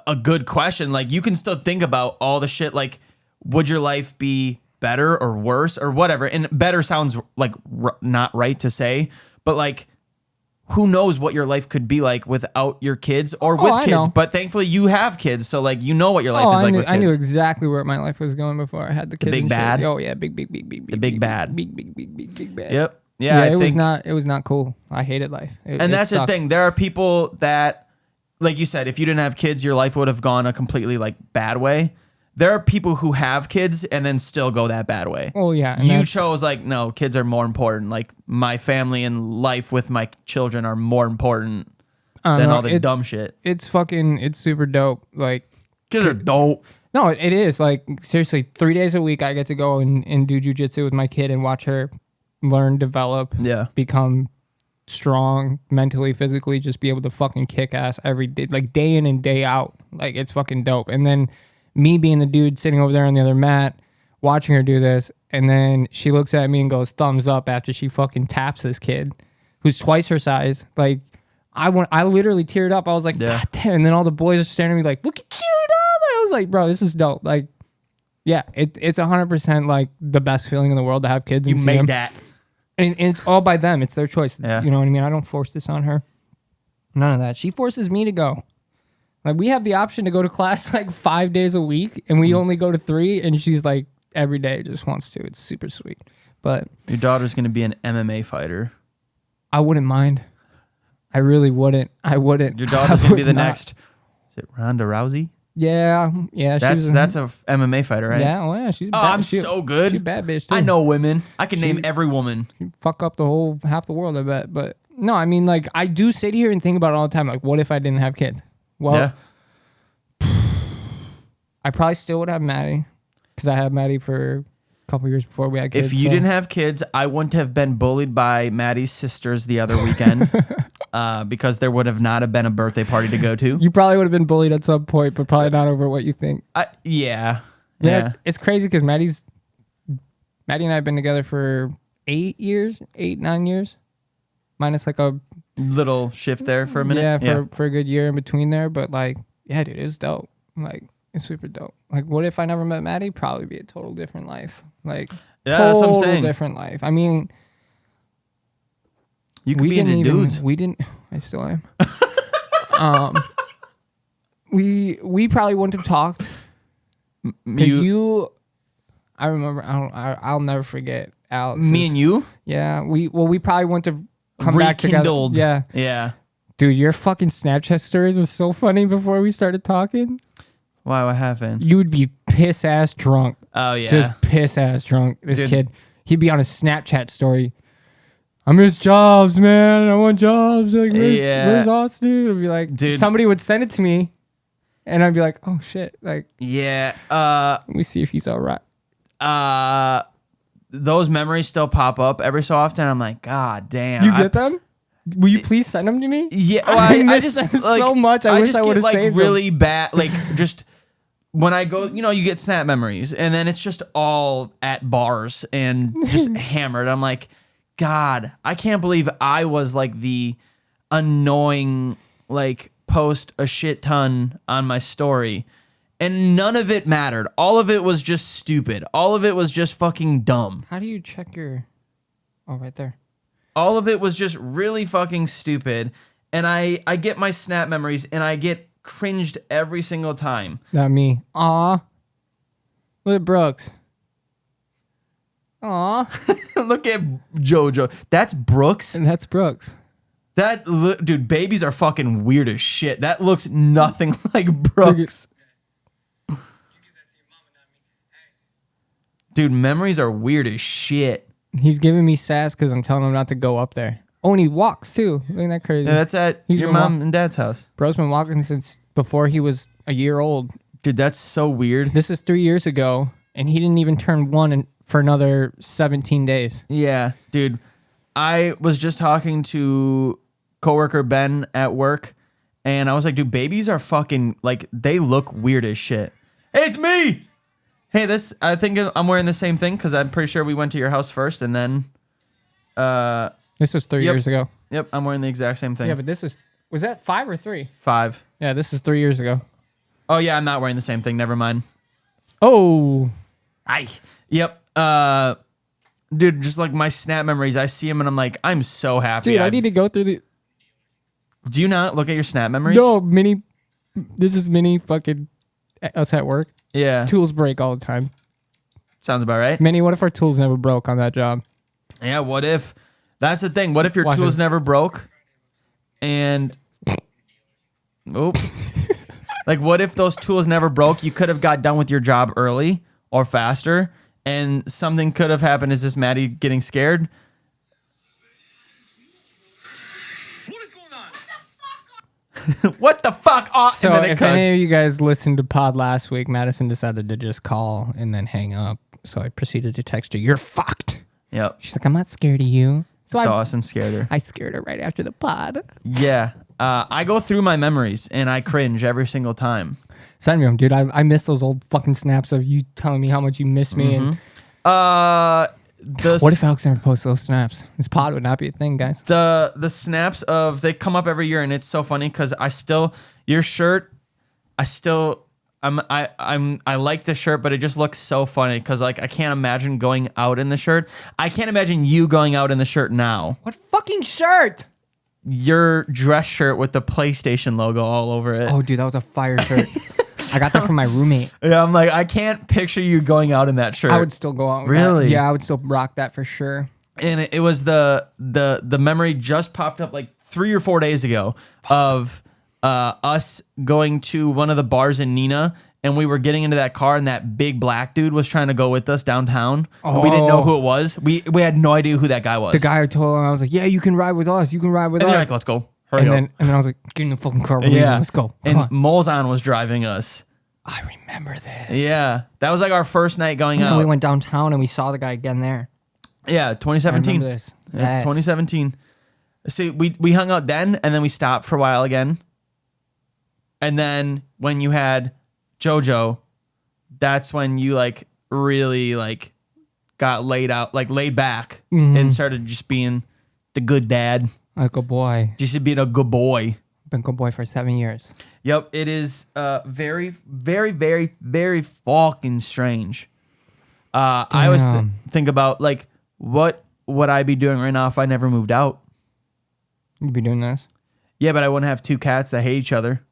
a good question. Like, you can still think about all the shit. Like, would your life be better or worse or whatever? And better sounds like not right to say, but like, who knows what your life could be like without your kids or with I kids? know. But thankfully, you have kids, so like you know what your life is like with kids. I knew exactly where my life was going before I had the kids. big and shit. bad? Oh yeah, big big bad. big bad. Yep. Yeah, I it think, was not cool. I hated life. and that's the thing. There are people that, like you said, if you didn't have kids, your life would have gone a completely like bad way. There are people who have kids and then still go that bad way. Oh yeah, and You chose like, no, kids are more important. Like, my family and life with my children are more important than all the dumb shit. It's super dope. Like, Kids are dope. no, it is. Like, seriously, 3 days a week I get to go and do jujitsu with my kid and watch her learn, develop, Yeah. become strong mentally, physically, just be able to fucking kick ass every day, like day in and day out. Like, it's fucking dope. And then me being the dude sitting over there on the other mat, watching her do this, and then she looks at me and goes thumbs up after she fucking taps this kid who's twice her size. Like, I literally teared up. I was like, Yeah. God damn. And then all the boys are staring at me like, look at you, dog. I was like, bro, this is dope. Like, yeah, it's 100% like the best feeling in the world to have kids. You and see made them. that. And it's all by them. It's their choice. Yeah. You know what I mean? I don't force this on her. None of that. She forces me to go. Like, we have the option to go to class like 5 days a week, and we only go to 3, and she's like every day just wants to. It's super sweet. But Your daughter's going to be an MMA fighter. I wouldn't mind. I really wouldn't. I wouldn't. Your daughter's I going to be would the not. next. Is it Ronda Rousey? Yeah. That's a MMA fighter, right? Yeah, well, yeah, she's Oh, bad. I'm so good. She's a bad bitch too. I know women. I can name every woman. Fuck up half the world, I bet. But no, I mean, like, I do sit here and think about it all the time. Like, what if I didn't have kids? Well, Yeah. I probably still would have Maddie because I had Maddie for a couple years before we had kids. If you didn't have kids, I wouldn't have been bullied by Maddie's sisters the other weekend because there would have not have been a birthday party to go to. You probably would have been bullied at some point, but probably not over what you think. Yeah. It's crazy because Maddie and I have been together for 8, 9 years, minus like a Little shift there for a minute. Yeah, for a good year in between there. But like, yeah, dude, it's dope. Like, it's super dope. Like, what if I never met Maddie? Probably be a total different life. Like, Yeah, that's what I'm saying. Different life. I mean, You could be into dudes. We didn't. I still am. We probably wouldn't have talked. I remember. I'll never forget Alex. Me and you? Yeah. We probably wouldn't have come back together. Rekindled. Yeah. Yeah. Dude, your fucking Snapchat stories was so funny before we started talking. Why? What happened? You would be piss ass drunk. Oh yeah. Just piss ass drunk. This Dude. kid, he'd be on a Snapchat story. I miss jobs, man. I want jobs. Like, where's Austin? It'd be like, Dude. somebody would send it to me, and I'd be like, oh shit. Like, Yeah. let me see if he's all right. Those memories still pop up every so often. I'm like, God damn. You get them? Will you please send them to me? Yeah, well, I I miss just them like, so much. I wish just I get, would have like saved really them. bad. Like just when I go, you get snap memories, and then it's just all at bars and just hammered. I'm like, God, I can't believe I was like the annoying, like post a shit ton on my story, and none of it mattered. All of it was just stupid. All of it was just fucking dumb. How do you check your? Oh, right there. All of it was just really fucking stupid. And I get my snap memories and I get cringed every single time. Not me. Aw. Look at Brooks. Aw. Look at JoJo. That's Brooks. And that's Brooks. Dude, babies are fucking weird as shit. That looks nothing like Brooks. Dude, memories are weird as shit. He's giving me sass because I'm telling him not to go up there. Oh, and he walks too. Isn't that crazy? Yeah, that's at He's your been mom and dad's house. Bro's been walking since before he was a year old. Dude, that's so weird. This is 3 years ago, and he didn't even turn one for another 17 days. Yeah, dude. I was just talking to coworker Ben at work, and I was like, dude, babies are fucking, like, they look weird as shit. Hey, it's me! Hey, I think I'm wearing the same thing, because I'm pretty sure we went to your house first, and then, This was 3 years ago. Yep, I'm wearing the exact same thing. Yeah, but was that 5 or 3? 5. Yeah, this is 3 years ago. Oh, yeah, I'm not wearing the same thing. Never mind. Oh. Yep. Dude, just like my snap memories, I see them, and I'm like, I'm so happy. Dude, I need to go through the... Do you not look at your snap memories? No, this is mini fucking us at work. Yeah. Tools break all the time. Sounds about right. Minnie, what if our tools never broke on that job? Yeah, what if... That's the thing. What if your Watch tools this. never broke? And... Oop. Like, what if those tools never broke? You could have got done with your job early or faster, and something could have happened. Is this Maddie getting scared? What is going on? What the fuck? Oh, So and then it if cuts. any of you guys listened to pod last week, Madison decided to just call and then hang up. So I proceeded to text her, "You're fucked." Yep. She's like, "I'm not scared of you." So Saw us and scared her. I scared her right after the pod. Yeah. I go through my memories, and I cringe every single time. Send me them, dude. I miss those old fucking snaps of you telling me how much you miss me. And what if Alex never posts those snaps? This pod would not be a thing, guys. the snaps of they come up every year, and it's so funny because your shirt, I like the shirt, but it just looks so funny because like I can't imagine going out in the shirt. I can't imagine you going out in the shirt now. What fucking shirt? Your dress shirt with the PlayStation logo all over it. Oh, dude, that was a fire shirt. I got that from my roommate. Yeah, I'm like, I can't picture you going out in that shirt. I would still go out with Really? that. Yeah, I would still rock that for sure. And it was the memory just popped up like 3 or 4 days ago of us going to one of the bars in Neenah, and we were getting into that car, and that big black dude was trying to go with us downtown. And we didn't know who it was. We had no idea who that guy was. The guy I told him, I was like, "Yeah, you can ride with us. You can ride with and us." they're like, let's go. Hurry and up. then I was like, "Get in the fucking car. We're leaving. Let's go." Come And on. Molzon was driving us. I remember remember this. Yeah, that was like our first night going And out. we went downtown and we saw the guy again there. Yeah, I 2017. remember this. Yeah, Yes. 2017. See, we hung out then, and then we stopped for a while again. And then when you had JoJo, that's when you like really like got laid back and started just being the good dad. Like a boy. Just being a good boy. Been a good boy for 7 years. Yep, it is very, very, very, very fucking strange. I always Damn. think about like what would I be doing right now if I never moved out? You'd be doing this? Yeah, but I wouldn't have two cats that hate each other.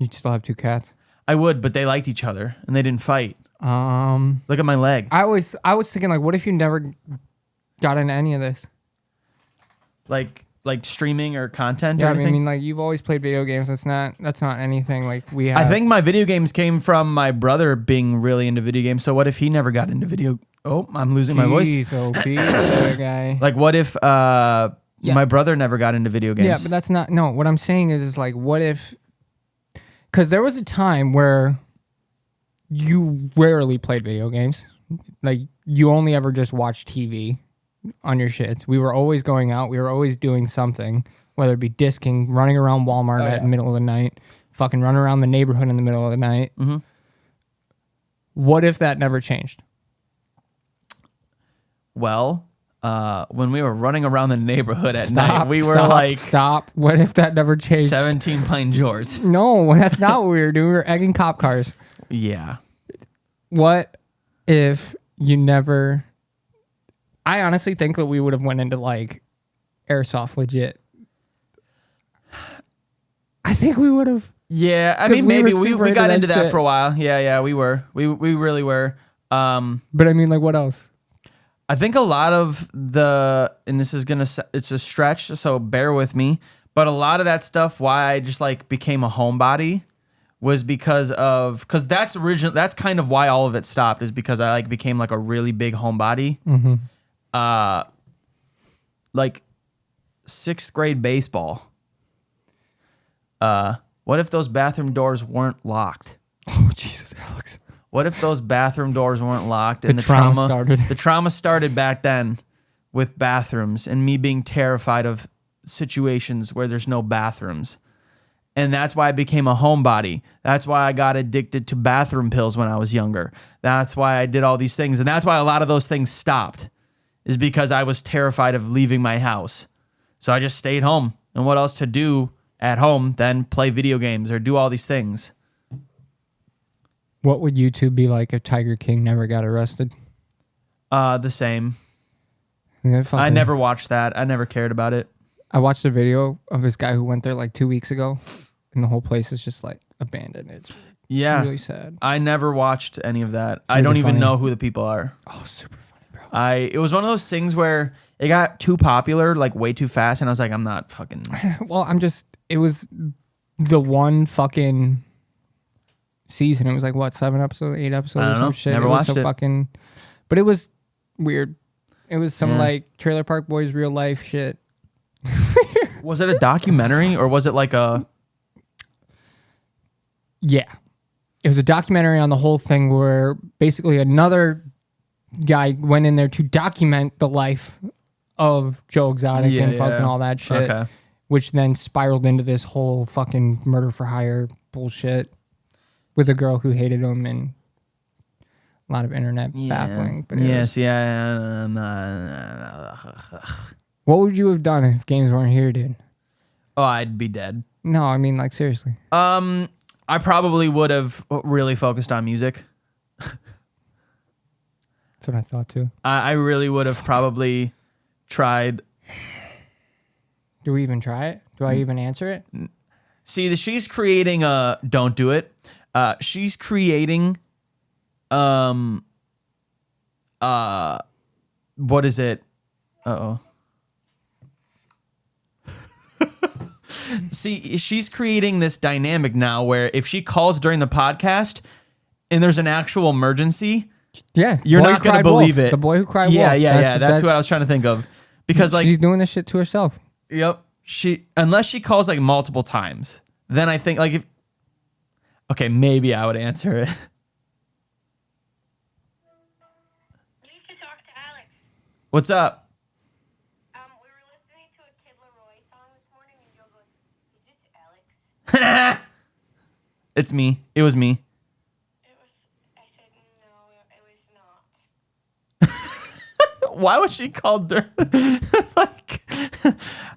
You'd still have 2 cats. I would, but they liked each other and they didn't fight. I Look at my leg. was thinking like, what if you never got into any of this? Like streaming or content Yeah, or I anything? mean, like you've always played video games. That's not anything like we have. I think my video games came from my brother being really into video games. So what if he never got into video? Oh, I'm losing my voice. Jeez, that guy. Like what if my brother never got into video games? Yeah, but that's not. No, what I'm saying is like, what if? Because there was a time where you rarely played video games. Like you only ever just watched TV on your shits. We were always going out. We were always doing something, whether it be disking, running around Walmart at the middle of the night, fucking running around the neighborhood in the middle of the night. Mm-hmm. What if that never changed? Well, when we were running around the neighborhood at night, we were like stop. What if that never changed? 17 playing Jors. No, that's not what we were doing. We were egging cop cars. Yeah. What if you never? I honestly think that we would have went into like airsoft legit. I think we would have. Yeah, I 'Cause mean we maybe were we super got into into that that shit. for a while. Yeah, we were. We really were. But I mean, like, what else? I think a lot of and this is it's a stretch, so bear with me. But a lot of that stuff, why I just like became a homebody, was because that's kind of why all of it stopped, is because I like became like a really big homebody. Mm-hmm. Like 6th grade baseball. What if those bathroom doors weren't locked? Oh Jesus, Alex. What if those bathroom doors weren't locked and The trauma started. The trauma started back then with bathrooms and me being terrified of situations where there's no bathrooms. And that's why I became a homebody. That's why I got addicted to bathroom pills when I was younger. That's why I did all these things. And that's why a lot of those things stopped, is because I was terrified of leaving my house. So I just stayed home. And what else to do at home than play video games or do all these things? What would YouTube be like if Tiger King never got arrested? The same. Yeah, I never watched that. I never cared about it. I watched a video of this guy who went there like 2 weeks ago, and the whole place is just like abandoned. It's really sad. I never watched any of that. It's I don't really even funny. know who the people are. Oh, super funny, bro. It was one of those things where it got too popular, like way too fast, and I was like, I'm not fucking. Well, it was the one fucking season. It was like what, 7 episodes, 8 episodes, I or don't some know. shit. Never it was watched so it. fucking, but it was weird. It was some Yeah. like Trailer Park Boys real life shit. Was it a documentary or was it like a? Yeah. It was a documentary on the whole thing where basically another guy went in there to document the life of Joe Exotic Yeah, and fucking yeah. all that shit, Okay. which then spiraled into this whole fucking murder for hire bullshit with a girl who hated him and a lot of internet baffling. But Yes. Yeah. what would you have done if games weren't here, dude? Oh, I'd be dead. No, I mean, like, seriously. I probably would have really focused on music. That's what I thought too. I really would have probably tried. Do we even try it? Do I even answer it? See, she's creating a. Don't do it. She's creating. What is it? Uh-oh. See, she's creating this dynamic now where if she calls during the podcast and there's an actual emergency, Yeah. you're Boy not Who going to Cried Wolf. believe it. The boy who cried Yeah, wolf. yeah. That's what I was trying to think of. Because like, she's doing this shit to herself. yep, unless she calls like multiple times, then I think like if. Okay, maybe I would answer it. What's up? We were listening to a Kid Laroi song this morning, and Joe goes, "Is this Alex?" It's me. It was me. It was. I said, "No, it was not." Why was she called her? Like,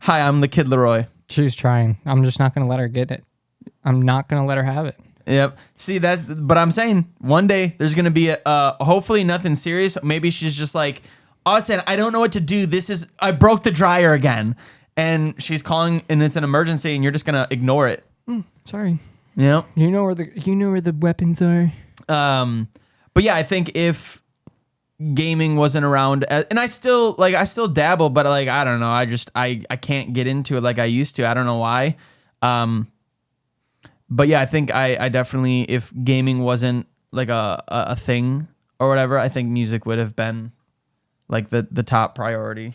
hi, I'm the Kid Leroy. She was trying. I'm just not gonna let her get it. I'm not gonna let her have it. Yep. See, but I'm saying one day there's gonna be hopefully nothing serious. Maybe she's just like, Austin, I don't know what to do. I broke the dryer again, and she's calling, and it's an emergency, and you're just gonna ignore it. Sorry. Yep. You know where the weapons are. But yeah, I think if gaming wasn't around, and I still dabble, but like I don't know, I can't get into it like I used to. I don't know why. But yeah, I think I definitely, if gaming wasn't like a thing or whatever, I think music would have been like the top priority.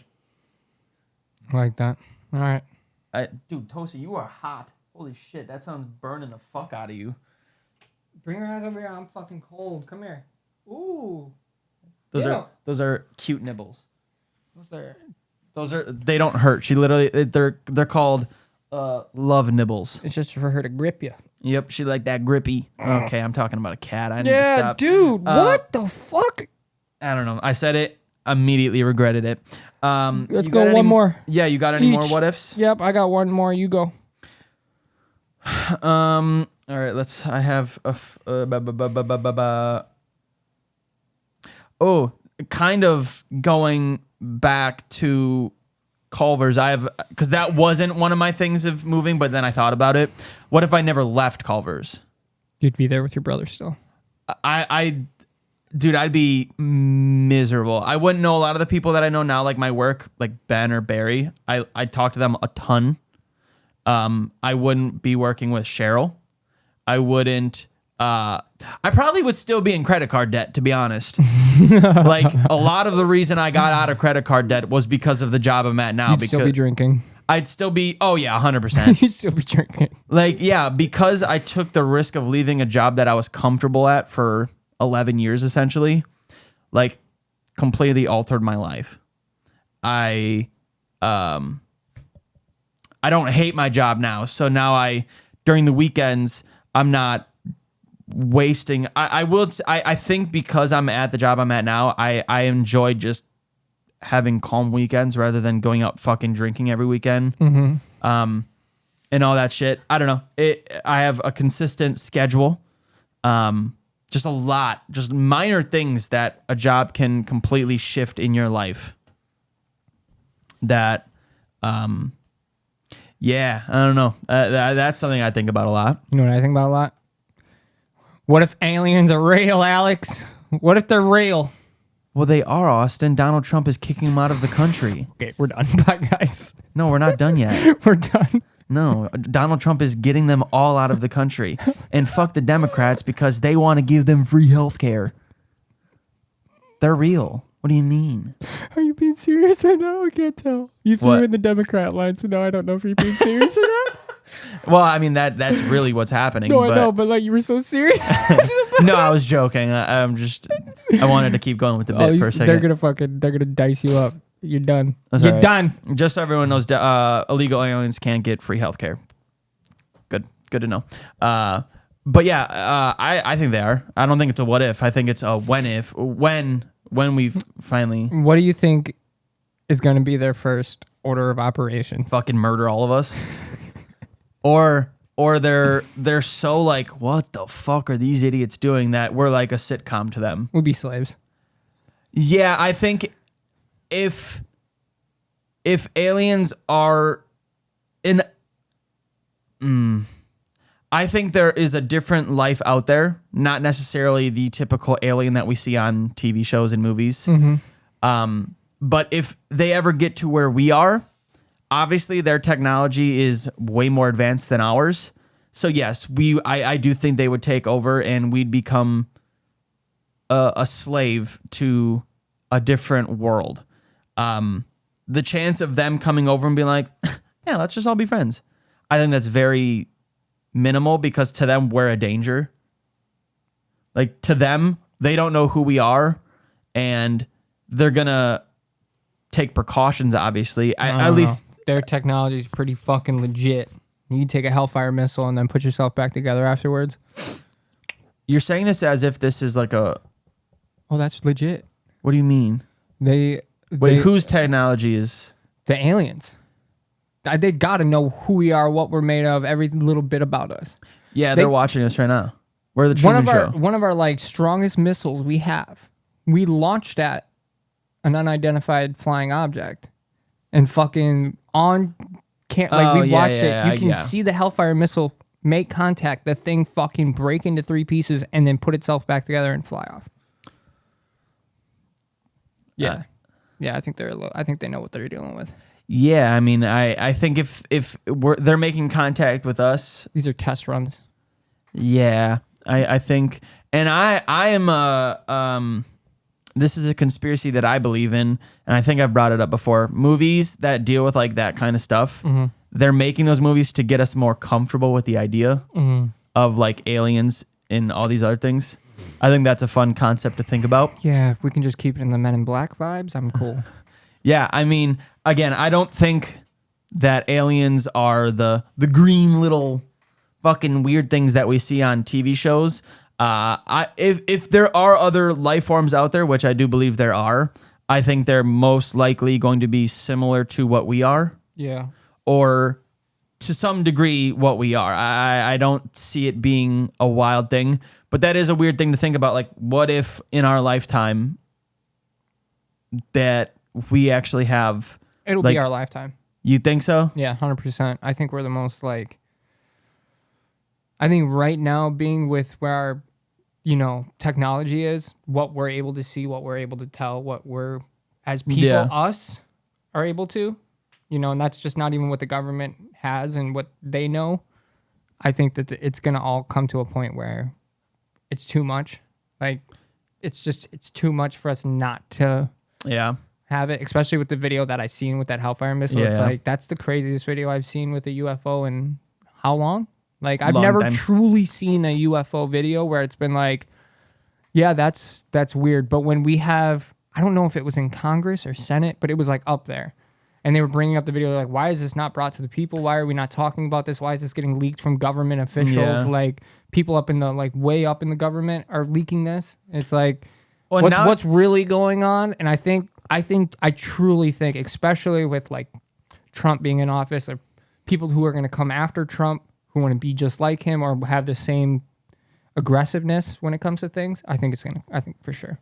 I like that. All right. Dude, Tosi, you are hot. Holy shit, that sounds burning the fuck out of you. Bring your hands over here. I'm fucking cold. Come here. Ooh. Those are cute nibbles. Those are. They don't hurt. She literally, they're called love nibbles. It's just for her to grip you. Yep, she like that grippy. Okay, I'm talking about a cat. I need to Yeah, stop. dude. What the fuck? I don't know. I said it, immediately regretted it. Let's go one more. Yeah, you got any more Each. what ifs? Yep, I got one more. You go. All right, I have oh, kind of going back to Culver's. Because that wasn't one of my things of moving, but then I thought about it. What if I never left Culver's? You'd be there with your brother still. Dude, I'd be miserable. I wouldn't know a lot of the people that I know now, like my work, like Ben or Barry. I talk to them a ton. I wouldn't be working with Cheryl. I wouldn't. I probably would still be in credit card debt, to be honest. Like a lot of the reason I got out of credit card debt was because of the job I'm at now. You'd still be drinking. I'd still be. Oh yeah, 100%. You'd still be drinking. Like yeah, because I took the risk of leaving a job that I was comfortable at for 11 years, essentially, like completely altered my life. I don't hate my job now. So now during the weekends, I'm not wasting. I think because I'm at the job I'm at now, I enjoy just having calm weekends rather than going out fucking drinking every weekend. Mm-hmm. And all that shit. I don't know. I have a consistent schedule. Just a lot, just minor things that a job can completely shift in your life. That, yeah, I don't know. That's something I think about a lot. You know what I think about a lot? What if aliens are real, Alex? What if they're real? Well, they are, Austin. Donald Trump is kicking them out of the country. Okay, we're done. Bye, guys. No, we're not done yet. We're done. No, Donald Trump is getting them all out of the country. And fuck the Democrats because they want to give them free health care. They're real. What do you mean? Are you being serious right now? I can't tell. You threw What? in the Democrat line, so now I don't know if you're being serious or not. Well, I mean, that's really what's happening. No, but I know, but like you were so serious. No, I was joking. I wanted to keep going with the bit for a second. They're gonna dice you up. You're done. That's You're all right. done. Just so everyone knows, illegal aliens can't get free healthcare. Good to know. But yeah, I think they are. I don't think it's a what if. I think it's a when we finally What do you think is gonna be their first order of operations? fucking murder all of us, or they're so like, what the fuck are these idiots doing, that we're like a sitcom to them. We'd be slaves. Yeah, I think if aliens are in, I think there is a different life out there, not necessarily the typical alien that we see on TV shows and movies. Mm-hmm. But if they ever get to where we are, obviously their technology is way more advanced than ours. So yes, I do think they would take over and we'd become a slave to a different world. The chance of them coming over and being like, yeah, let's just all be friends, I think that's very minimal, because to them, we're a danger. Like to them, they don't know who we are, and they're gonna take precautions, obviously. I At don't least know. Their technology is pretty fucking legit. You take a Hellfire missile and then put yourself back together afterwards. you're saying this as if this is like a. Oh, that's legit. What do you mean? Wait, Whose technology is? the aliens? They got to know who we are, what we're made of, every little bit about us. Yeah, they're watching us right now. We're the Truman Show. One of our like strongest missiles we have. We launched at an unidentified flying object, and fucking on we watched it. You can see the Hellfire missile make contact, the thing fucking break into 3 pieces, and then put itself back together and fly off. Yeah, I think they know what they're dealing with. Yeah, I mean, I think if they're making contact with us, These are test runs. yeah, I think, and I am this is a conspiracy that I believe in, and I think I've brought it up before. Movies that deal with like that kind of stuff, they're making those movies to get us more comfortable with the idea of like aliens and all these other things. I think that's a fun concept to think about. Yeah, if we can just keep it in the Men in Black vibes, I'm cool. Yeah, I mean, again, I don't think that aliens are the green little fucking weird things that we see on TV shows. If there are other life forms out there, which I do believe there are, I think they're most likely going to be similar to what we are, Yeah. or to some degree what we are. I don't see it being a wild thing, but that is a weird thing to think about. Like, what if in our lifetime that we actually have... It'll be our lifetime. You think so? Yeah, 100%. I think we're the most like... I think right now, being with where our, technology is, what we're able to see, what we're able to tell, what we're, as people, us, are able to, and that's just not even what the government has and what they know. I think that it's going to all come to a point where it's too much. Like, it's too much for us not to have it, especially with the video that I seen with that Hellfire missile. Yeah. It's like, that's the craziest video I've seen with a UFO in how long? Like, I've Long never time. truly seen a UFO video where it's been like, yeah, that's weird. But when we have, I don't know if it was in Congress or Senate, but it was like up there. And they were bringing up the video like, why is this not brought to the people? Why are we not talking about this? Why is this getting leaked from government officials? Yeah. Like, people up in the, like, way up in the government are leaking this. It's like, Well, what's really going on? And I truly think, especially with like Trump being in office, or people who are going to come after Trump, who want to be just like him or have the same aggressiveness when it comes to things, I think for sure.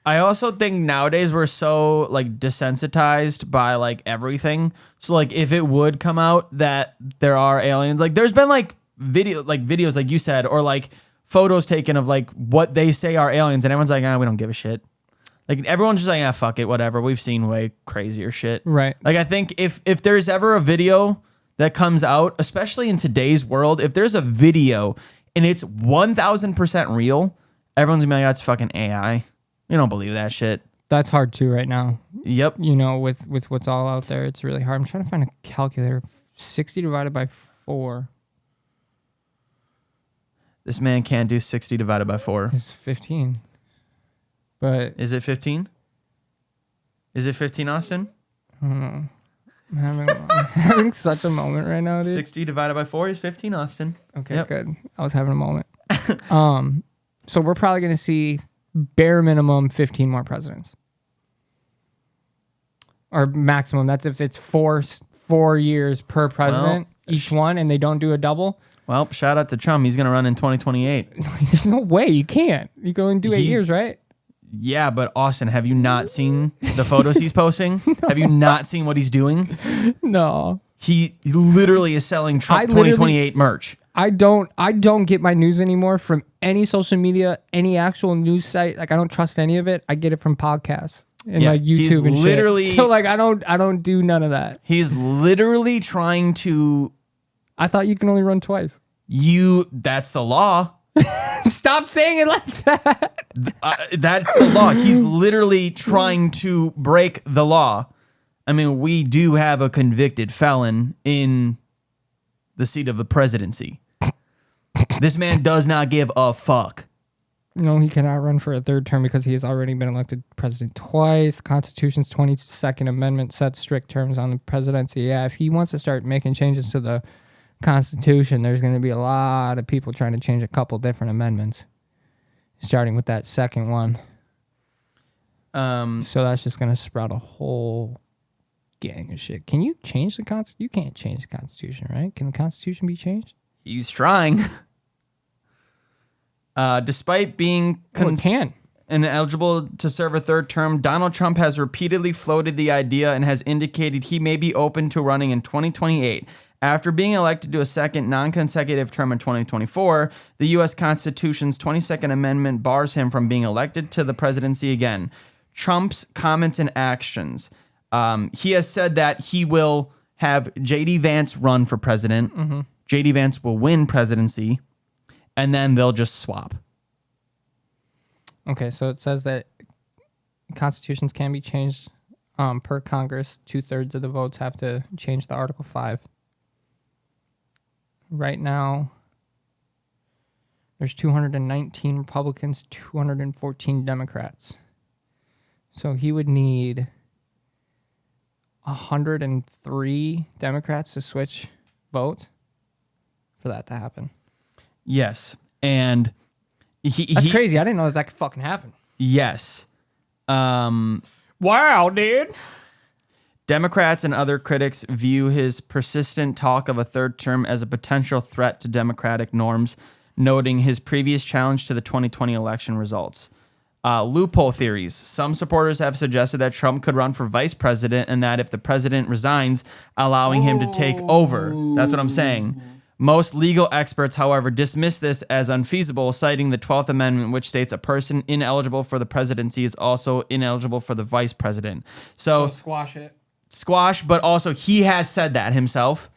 I also think nowadays we're so like desensitized by like everything. So like if it would come out that there are aliens, like there's been like videos like you said, or like photos taken of like what they say are aliens, and everyone's like, we don't give a shit. Like everyone's just like, fuck it, whatever. We've seen way crazier shit. Right. Like I think if there's ever a video that comes out, especially in today's world, if there's a video and it's 1000% real, everyone's gonna be like, that's fucking AI. You don't believe that shit. That's hard too right now. Yep. With what's all out there, it's really hard. I'm trying to find a calculator. 60 divided by 4 This man can't do 60 divided by 4. is 15. But Is it 15? Is it 15, Austin? I don't know. I'm having such a moment right now, dude. 60 divided by 4 is 15, Austin. Okay, Yep. good. I was having a moment. So we're probably going to see bare minimum 15 more presidents. Or maximum. That's if it's 4 years per president, each one, and they don't do a double. Well, shout out to Trump. He's going to run in 2028. There's no way. You can't. You go and do 8 years, right? Yeah, but Austin, have you not seen the photos he's posting? No. Have you not seen what he's doing? No. He literally is selling Trump 2028 merch. I don't get my news anymore from any social media, any actual news site. Like, I don't trust any of it. I get it from podcasts and like YouTube and shit. So like I don't do none of that. He's literally trying to. I thought you can only run twice. That's the law. Stop saying it like that. That's the law. He's literally trying to break the law. I mean, we do have a convicted felon in the seat of the presidency. This man does not give a fuck. No, he cannot run for a third term because he has already been elected president twice. The Constitution's 22nd Amendment sets strict terms on the presidency. Yeah, if he wants to start making changes to the Constitution, there's going to be a lot of people trying to change a couple different amendments, starting with that second one. So that's just going to sprout a whole gang of shit. Can you change the Constitution? You can't change the Constitution, right? Can the Constitution be changed? He's trying. Despite being ineligible to serve a third term, Donald Trump has repeatedly floated the idea and has indicated he may be open to running in 2028. After being elected to a second non-consecutive term in 2024, the U.S. Constitution's 22nd Amendment bars him from being elected to the presidency again. Trump's comments and actions. He has said that he will have J.D. Vance run for president. Mm-hmm. J.D. Vance will win presidency, and then they'll just swap. Okay, so it says that constitutions can be changed per Congress. 2/3 of the votes have to change the Article 5. Right now, there's 219 Republicans, 214 Democrats. So he would need 103 Democrats to switch votes for that to happen. Yes, and that's crazy. I didn't know that could fucking happen. Yes. Wow, dude. Democrats and other critics view his persistent talk of a third term as a potential threat to democratic norms, noting his previous challenge to the 2020 election results. Loophole theories. Some supporters have suggested that Trump could run for vice president and that if the president resigns, allowing him to take over. That's what I'm saying. Most legal experts, however, dismiss this as unfeasible, citing the 12th Amendment, which states a person ineligible for the presidency is also ineligible for the vice president. So squash it. Squash, but also he has said that himself.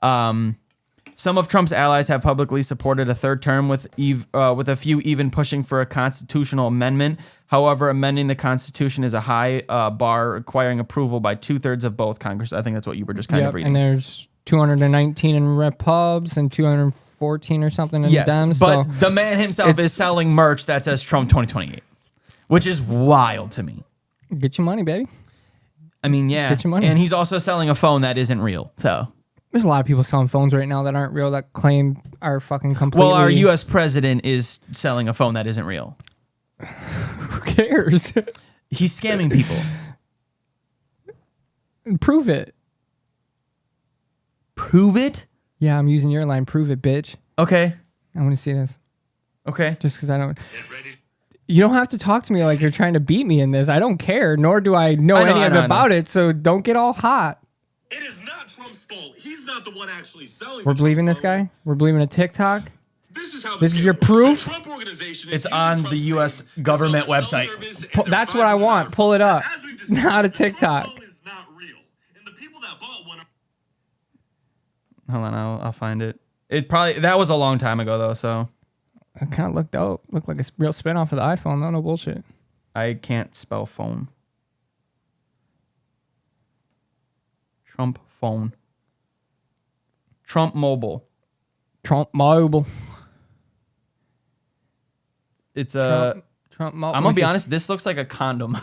Some of Trump's allies have publicly supported a third term, with a few even pushing for a constitutional amendment. However, amending the Constitution is a high bar, requiring approval by 2/3 of both Congress. I think that's what you were just kind of reading. And there's 219 in Repubs and 214 or something in Dems. But the man himself is selling merch that says Trump 2028, which is wild to me. Get your money, baby. I mean, yeah. Get your money. And he's also selling a phone that isn't real. So there's a lot of people selling phones right now that aren't real that claim are fucking completely. Well, our U.S. president is selling a phone that isn't real. Who cares? He's scamming people. Prove it. Prove it? Yeah, I'm using your line. Prove it, bitch. Okay. I want to see this. Okay. Just because I don't. You don't have to talk to me like you're trying to beat me in this. I don't care, nor do I know anything about it. So don't get all hot. It is not Trump's fault. He's not the one actually selling. We're believing this guy. We're believing a TikTok. This is how. This is your proof. It's on the U.S. government website. That's what I want. Pull it up. Not a TikTok. Hold on, I'll find it. That was a long time ago though, so. It kind of looked out. Looked like a real spin-off of the iPhone. No bullshit. I can't spell phone. Trump phone. Trump mobile. Trump mobile. It's a. Trump mobile. I'm gonna be honest. This looks like a condom.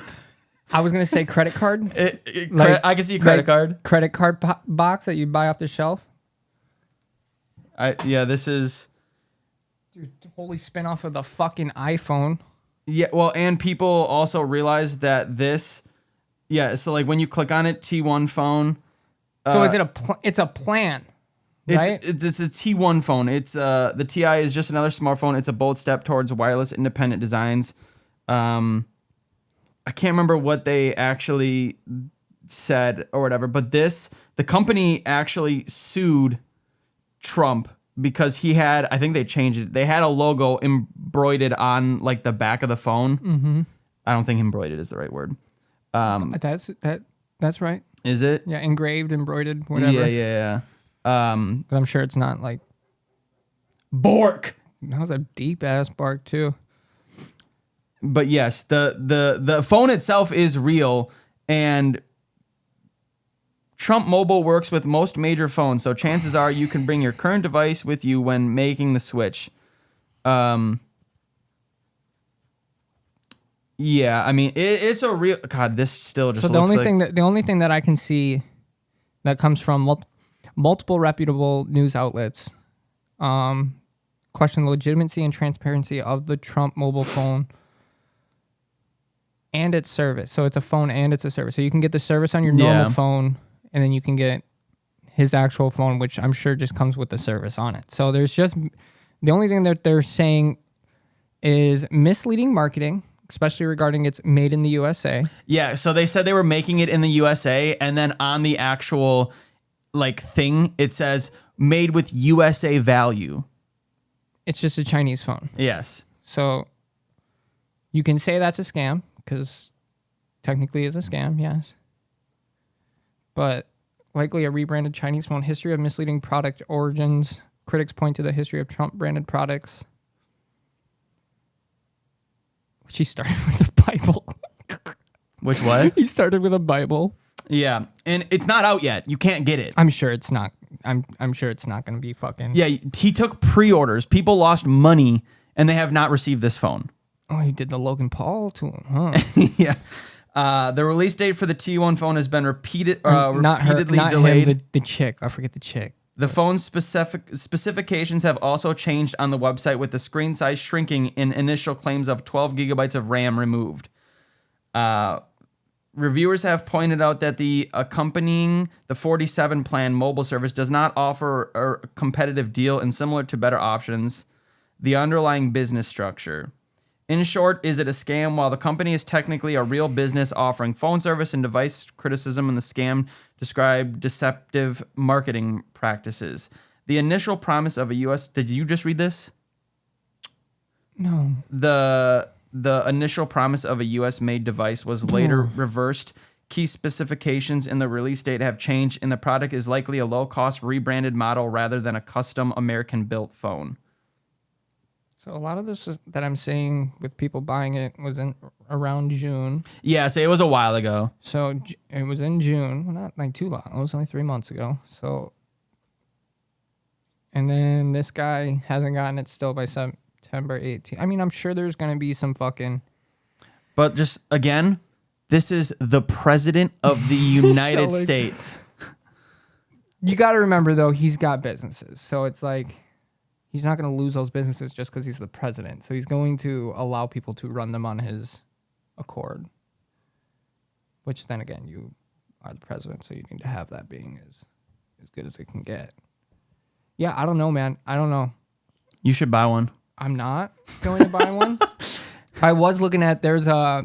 I was gonna say credit card. I can see a credit card. Credit card box that you buy off the shelf. This is. Dude, holy spin off of the fucking iPhone. Yeah, well, and people also realize that this. Yeah, so like when you click on it, T1 phone. So is it it's a plan, right? It's a T1 phone. It's the TI is just another smartphone. It's a bold step towards wireless independent designs. I can't remember what they actually said or whatever, but the company actually sued Trump because he had, I think they changed it. They had a logo embroidered on like the back of the phone. Mm-hmm. I don't think embroidered is the right word. That's right. Is it? Yeah, engraved, embroidered, whatever. Yeah. I'm sure it's not like Bork. That was a deep ass bark too. But yes, the phone itself is real, and Trump Mobile works with most major phones, so chances are you can bring your current device with you when making the switch. Yeah, I mean, it's a real God. This still just So the only thing that I can see that comes from multiple reputable news outlets question the legitimacy and transparency of the Trump mobile phone and its service. So it's a phone and it's a service. So you can get the service on your normal phone, and then you can get his actual phone, which I'm sure just comes with the service on it. So there's just the only thing that they're saying is misleading marketing, especially regarding it's made in the USA. Yeah, so they said they were making it in the USA, and then on the actual thing, it says made with USA value. It's just a Chinese phone. Yes. So you can say that's a scam because technically it's a scam, yes. But likely a rebranded Chinese phone. History of misleading product origins. Critics point to the history of Trump branded products. He started with the Bible. Which what? He started with a Bible. Yeah, and it's not out yet. You can't get it. I'm sure it's not. I'm sure it's not going to be fucking. Yeah, he took pre-orders. People lost money, and they have not received this phone. Oh, he did the Logan Paul to him, huh? Yeah. The release date for the T1 phone has been repeatedly not delayed. Him, the chick. I forget the chick. The phone's specifications have also changed on the website, with the screen size shrinking in initial claims of 12 gigabytes of RAM removed. Reviewers have pointed out that the accompanying the 47 plan mobile service does not offer a competitive deal, and similar to better options, the underlying business structure. In short, is it a scam? While the company is technically a real business offering phone service and device criticism, and the scam describe deceptive marketing practices. The initial promise of a U.S. Did you just read this? No. The initial promise of a U.S.-made device was later reversed. Key specifications in the release date have changed, and the product is likely a low-cost rebranded model rather than a custom American-built phone. So a lot of this that I'm seeing with people buying it was in around June. Yeah, so it was a while ago. So it was in June. Well, not like too long. It was only 3 months ago. So, and then this guy hasn't gotten it still by September 18th. I mean, I'm sure there's going to be some fucking... But just, again, this is the president of the United States. You got to remember, though, he's got businesses. So it's like... He's not going to lose those businesses just because he's the president. So he's going to allow people to run them on his accord. Which then again, you are the president, so you need to have that being as good as it can get. Yeah, I don't know, man. I don't know. You should buy one. I'm not going to buy one. I was looking at there's a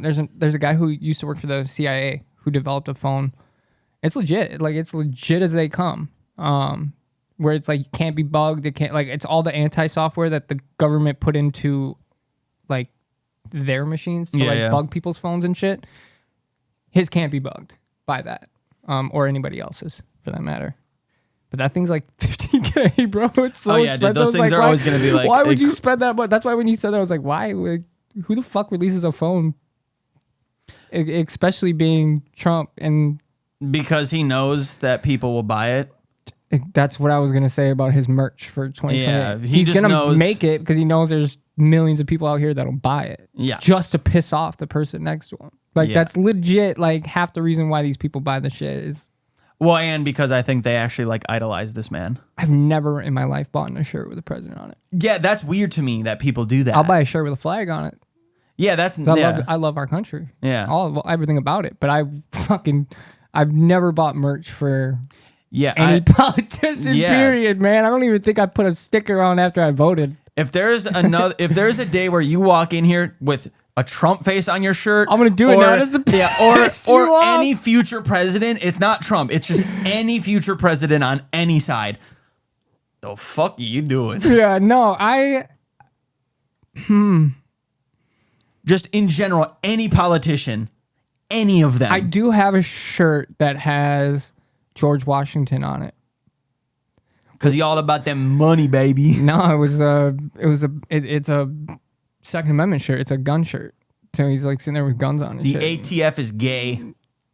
guy who used to work for the CIA who developed a phone. It's legit. Like it's legit as they come. Where it's like can't be bugged, it can't it's all the anti-software that the government put into like their machines to bug people's phones and shit. His can't be bugged by that, or anybody else's for that matter. But that thing's like $15K, bro. It's so expensive. Dude, those things are always gonna be like. Why would you spend that much? That's why when you said that, I was like, why? Who the fuck releases a phone? Especially being Trump, and because he knows that people will buy it. That's what I was gonna say about his merch for 2020. Yeah, he's gonna make it because he knows there's millions of people out here that'll buy it. Yeah, just to piss off the person next to him. Like that's legit. Like half the reason why these people buy the shit is. Well, and because I think they actually like idolize this man. I've never in my life bought a shirt with a president on it. Yeah, that's weird to me that people do that. I'll buy a shirt with a flag on it. Yeah, that's. I love our country. Yeah, everything about it. But I've never bought merch for. Yeah, any politician, period, man. I don't even think I put a sticker on after I voted. If there's a day where you walk in here with a Trump face on your shirt, I'm gonna do it now. Just to or any future president. It's not Trump. It's just any future president on any side. The fuck are you doing? Yeah, no, Just in general, any politician, any of them. I do have a shirt that has George Washington on it. Cause he all about them money, baby. No, it's a Second Amendment shirt. It's a gun shirt. So he's like sitting there with guns on. The ATF is gay.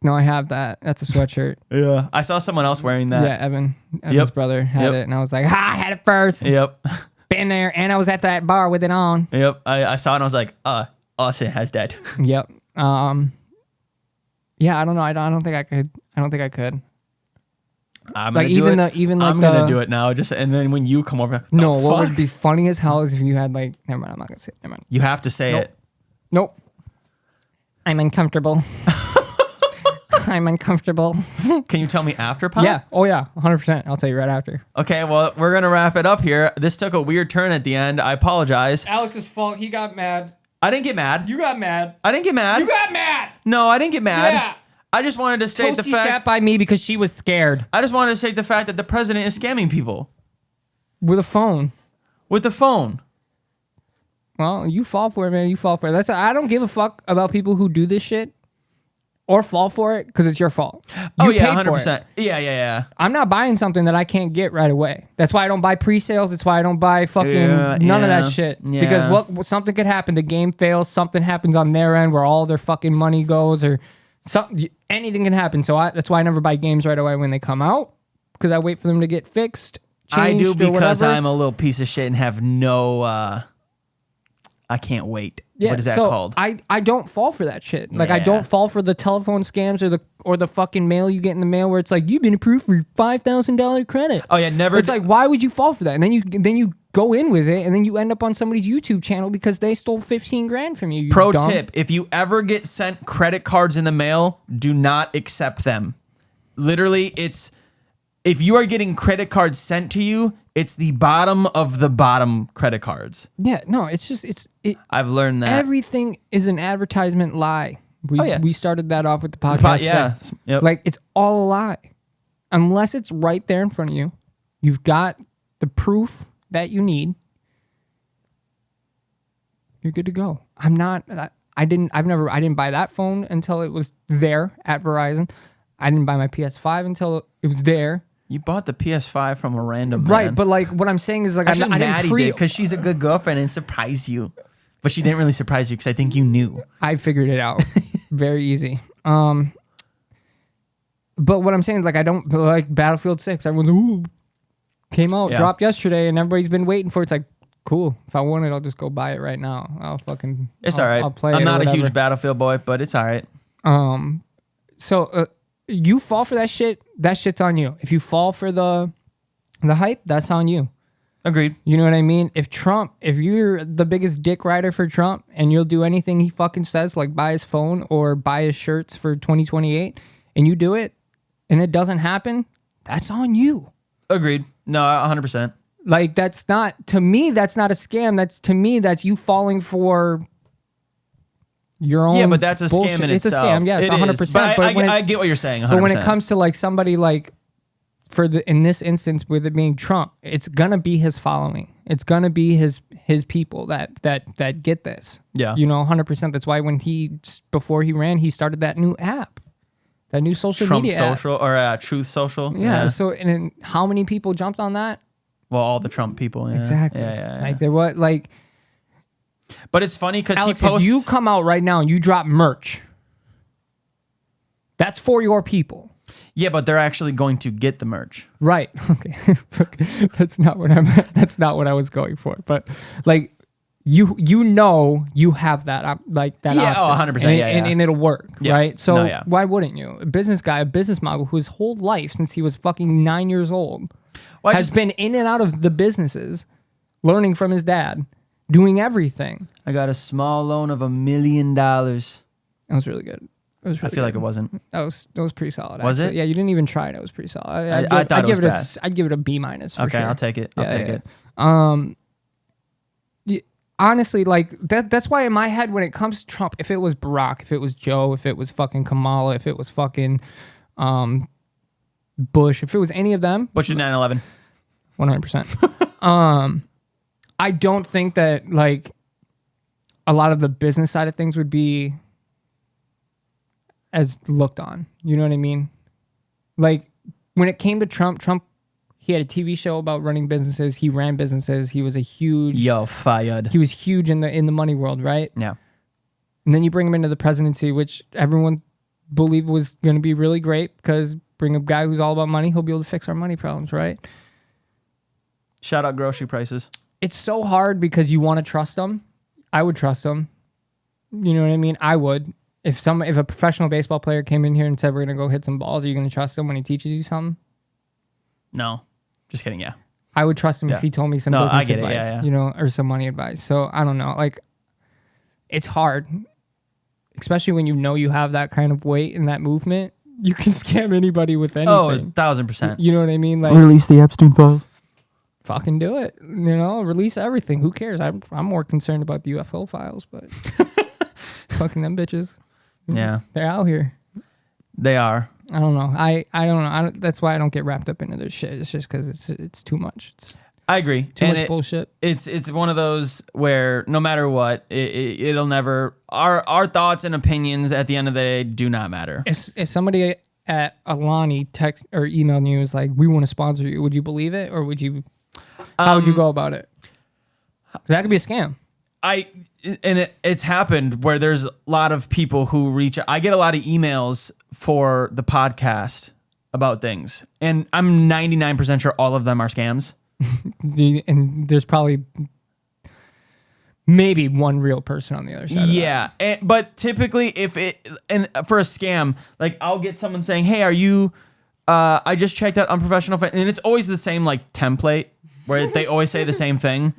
No, I have that. That's a sweatshirt. Yeah, I saw someone else wearing that. Yeah, Evan's brother had it, and I was like, I had it first. Yep. Been there, and I was at that bar with it on. Yep. I saw it, and I was like, us it has debt. Yep. Yeah, I don't know. I don't think I could. I don't think I could. I'm Like, gonna do even it. the- even like I'm gonna the- do it now. Just and then when you come over, No, the what fuck? would be funny as hell is if you had like. Never mind. I'm not gonna say it. Never mind. You have to say Nope. it. Nope. I'm uncomfortable. I'm uncomfortable. Can you tell me after, Pop? Yeah. Oh yeah. 100%. I'll tell you right after. Okay, well, we're gonna wrap it up here. This took a weird turn at the end. I apologize. Alex's fault. He got mad. I didn't get mad. You got mad. I didn't get mad. You got mad. No, I didn't get mad. Yeah. I just wanted to state the Toasty fact. sat by me because she was scared. I just wanted to state the fact that the president is scamming people With a phone. with the phone. Well, you fall for it, man. You fall for it. I don't give a fuck about people who do this shit or fall for it because it's your fault. Oh You yeah, paid for it. 100%. Yeah. I'm not buying something that I can't get right away. That's why I don't buy pre-sales. That's why I don't buy fucking Yeah, none of yeah, that shit. yeah. Because what something could happen. The game fails. Something happens on their end where all their fucking money goes, or something. Anything can happen. So that's why I never buy games right away when they come out, because I wait for them to get fixed. I do changed, or because whatever. I'm a little piece of shit and have no. I can't wait. Yeah, What is that so called? I don't fall for that shit. Like I Yeah. don't fall for the telephone scams or the fucking mail you get in the mail where it's like you've been approved for $5,000 credit. Oh yeah, never. It's like, why would you fall for that? And then you go in with it, and then you end up on somebody's YouTube channel because they stole 15 grand from you. You Pro dumb. tip: if you ever get sent credit cards in the mail, do not accept them. Literally, it's if you are getting credit cards sent to you, it's the bottom of the bottom credit cards. Yeah, no, it's just I've learned that. everything is an advertisement lie. We started that off with the podcast. yeah. today. Yep. Like it's all a lie, unless it's right there in front of you. You've got the proof that you need. You're good to go. I didn't buy that phone until it was there at Verizon. I didn't buy my PS5 until it was there. You bought the PS5 from a random Right, man. but like what I'm saying is like Actually, I didn't Maddie did because she's a good girlfriend and surprised you. But she didn't really surprise you because I think you knew. I figured it out very easy. But what I'm saying is like I don't like Battlefield 6. Everyone's came out, Yeah. dropped yesterday, and everybody's been waiting for it. It's like cool. If I want it, I'll just go buy it right now. It's all right. I'll play it. I'm or not a whatever. huge Battlefield boy, but it's all right. So you fall for that shit. That shit's on you. If you fall for the hype, that's on you. Agreed. You know what I mean? If you're the biggest dick rider for Trump and you'll do anything he fucking says, like buy his phone or buy his shirts for 2028, and you do it and it doesn't happen, that's on you. Agreed. No, 100%. Like that's not a scam. That's you falling for your own. Yeah, but that's a bullshit. scam in it's itself. a scam. Yeah, it's It is. 100%. But I get what you're saying. 100%. But when it comes to like somebody like in this instance with it being Trump, it's gonna be his following. It's gonna be his people that get this. Yeah. You know, 100%. That's why before he ran, he started that new app, that new social Trump media app. Social or Truth Social. Yeah. So and how many people jumped on that? Well, all the Trump people. Yeah. Exactly. Yeah. Like there was like But it's funny because he Alex, posts. if you come out right now and you drop merch, that's for your people. Yeah, but they're actually going to get the merch. Right. Okay. That's not what I meant. That's not what I was going for. But like you have that like that Yeah, option. 100%, And, yeah. and it'll work, Yeah. right? So No, yeah. why wouldn't you? A business guy, a business model whose whole life since he was fucking 9 years old Well, I has just- been in and out of the businesses, learning from his dad, doing everything. I got a small loan of $1 million. I That was really good. It was really feel like good. it wasn't. That was pretty solid. Was actually. it? Yeah, you didn't even try it. It was pretty solid. I thought it was bad. I'd give it a B minus. Okay, sure. I'll take it. I'll take it. Honestly, like that's why in my head when it comes to Trump, if it was Barack, if it was Joe, if it was fucking Kamala, if it was fucking Bush, if it was any of them, Bush at 9/11. 100%. I don't think that like a lot of the business side of things would be as looked on. You know what I mean? Like when it came to Trump, he had a TV show about running businesses. He ran businesses. He was a huge Yo, fired. he was huge in the money world, right? Yeah. And then you bring him into the presidency, which everyone believed was going to be really great because bring a guy who's all about money, he'll be able to fix our money problems, right? Shout out grocery prices. It's so hard because you want to trust him. I would trust him. You know what I mean? I would. If a professional baseball player came in here and said, we're going to go hit some balls, are you going to trust him when he teaches you something? No. Just kidding, yeah. I would trust him if he told me some business advice, yeah. you know, or some money advice. So I don't know. Like, it's hard, especially when you know you have that kind of weight and that movement. You can scam anybody with anything. Oh, 1,000%. You know what I mean? Like, release the Epstein files. Fucking do it. You know, release everything. Who cares? I'm more concerned about the UFO files, but fucking them bitches. Yeah. They're out here. They are. I don't know. I don't know. That's why I don't get wrapped up into this shit. It's just because it's too much. It's I agree. too much bullshit. It's one of those where no matter what, it'll never. Our thoughts and opinions at the end of the day do not matter. If somebody at Alani text or emailed you was like, "We want to sponsor you," would you believe it, or would you? How would you go about it? 'Cause that could be a scam. It's happened where there's a lot of people who reach. I get a lot of emails for the podcast about things, and I'm 99% sure all of them are scams. And there's probably maybe one real person on the other side. Yeah, but typically for a scam, like I'll get someone saying, "Hey, are you? I just checked out Unprofessional," and it's always the same like template where they always say the same thing,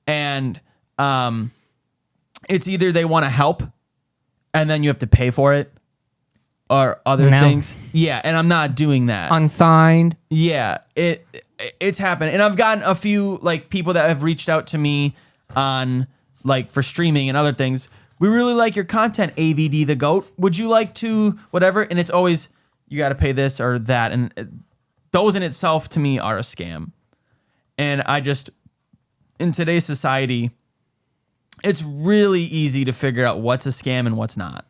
and it's either they want to help, and then you have to pay for it, or other things. Yeah, and I'm not doing that. Unsigned. Yeah, it's happened, and I've gotten a few like people that have reached out to me on like for streaming and other things. We really like your content, AVD the GOAT. Would you like to whatever? And it's always you got to pay this or that, and those in itself to me are a scam. And I just in today's society, it's really easy to figure out what's a scam and what's not.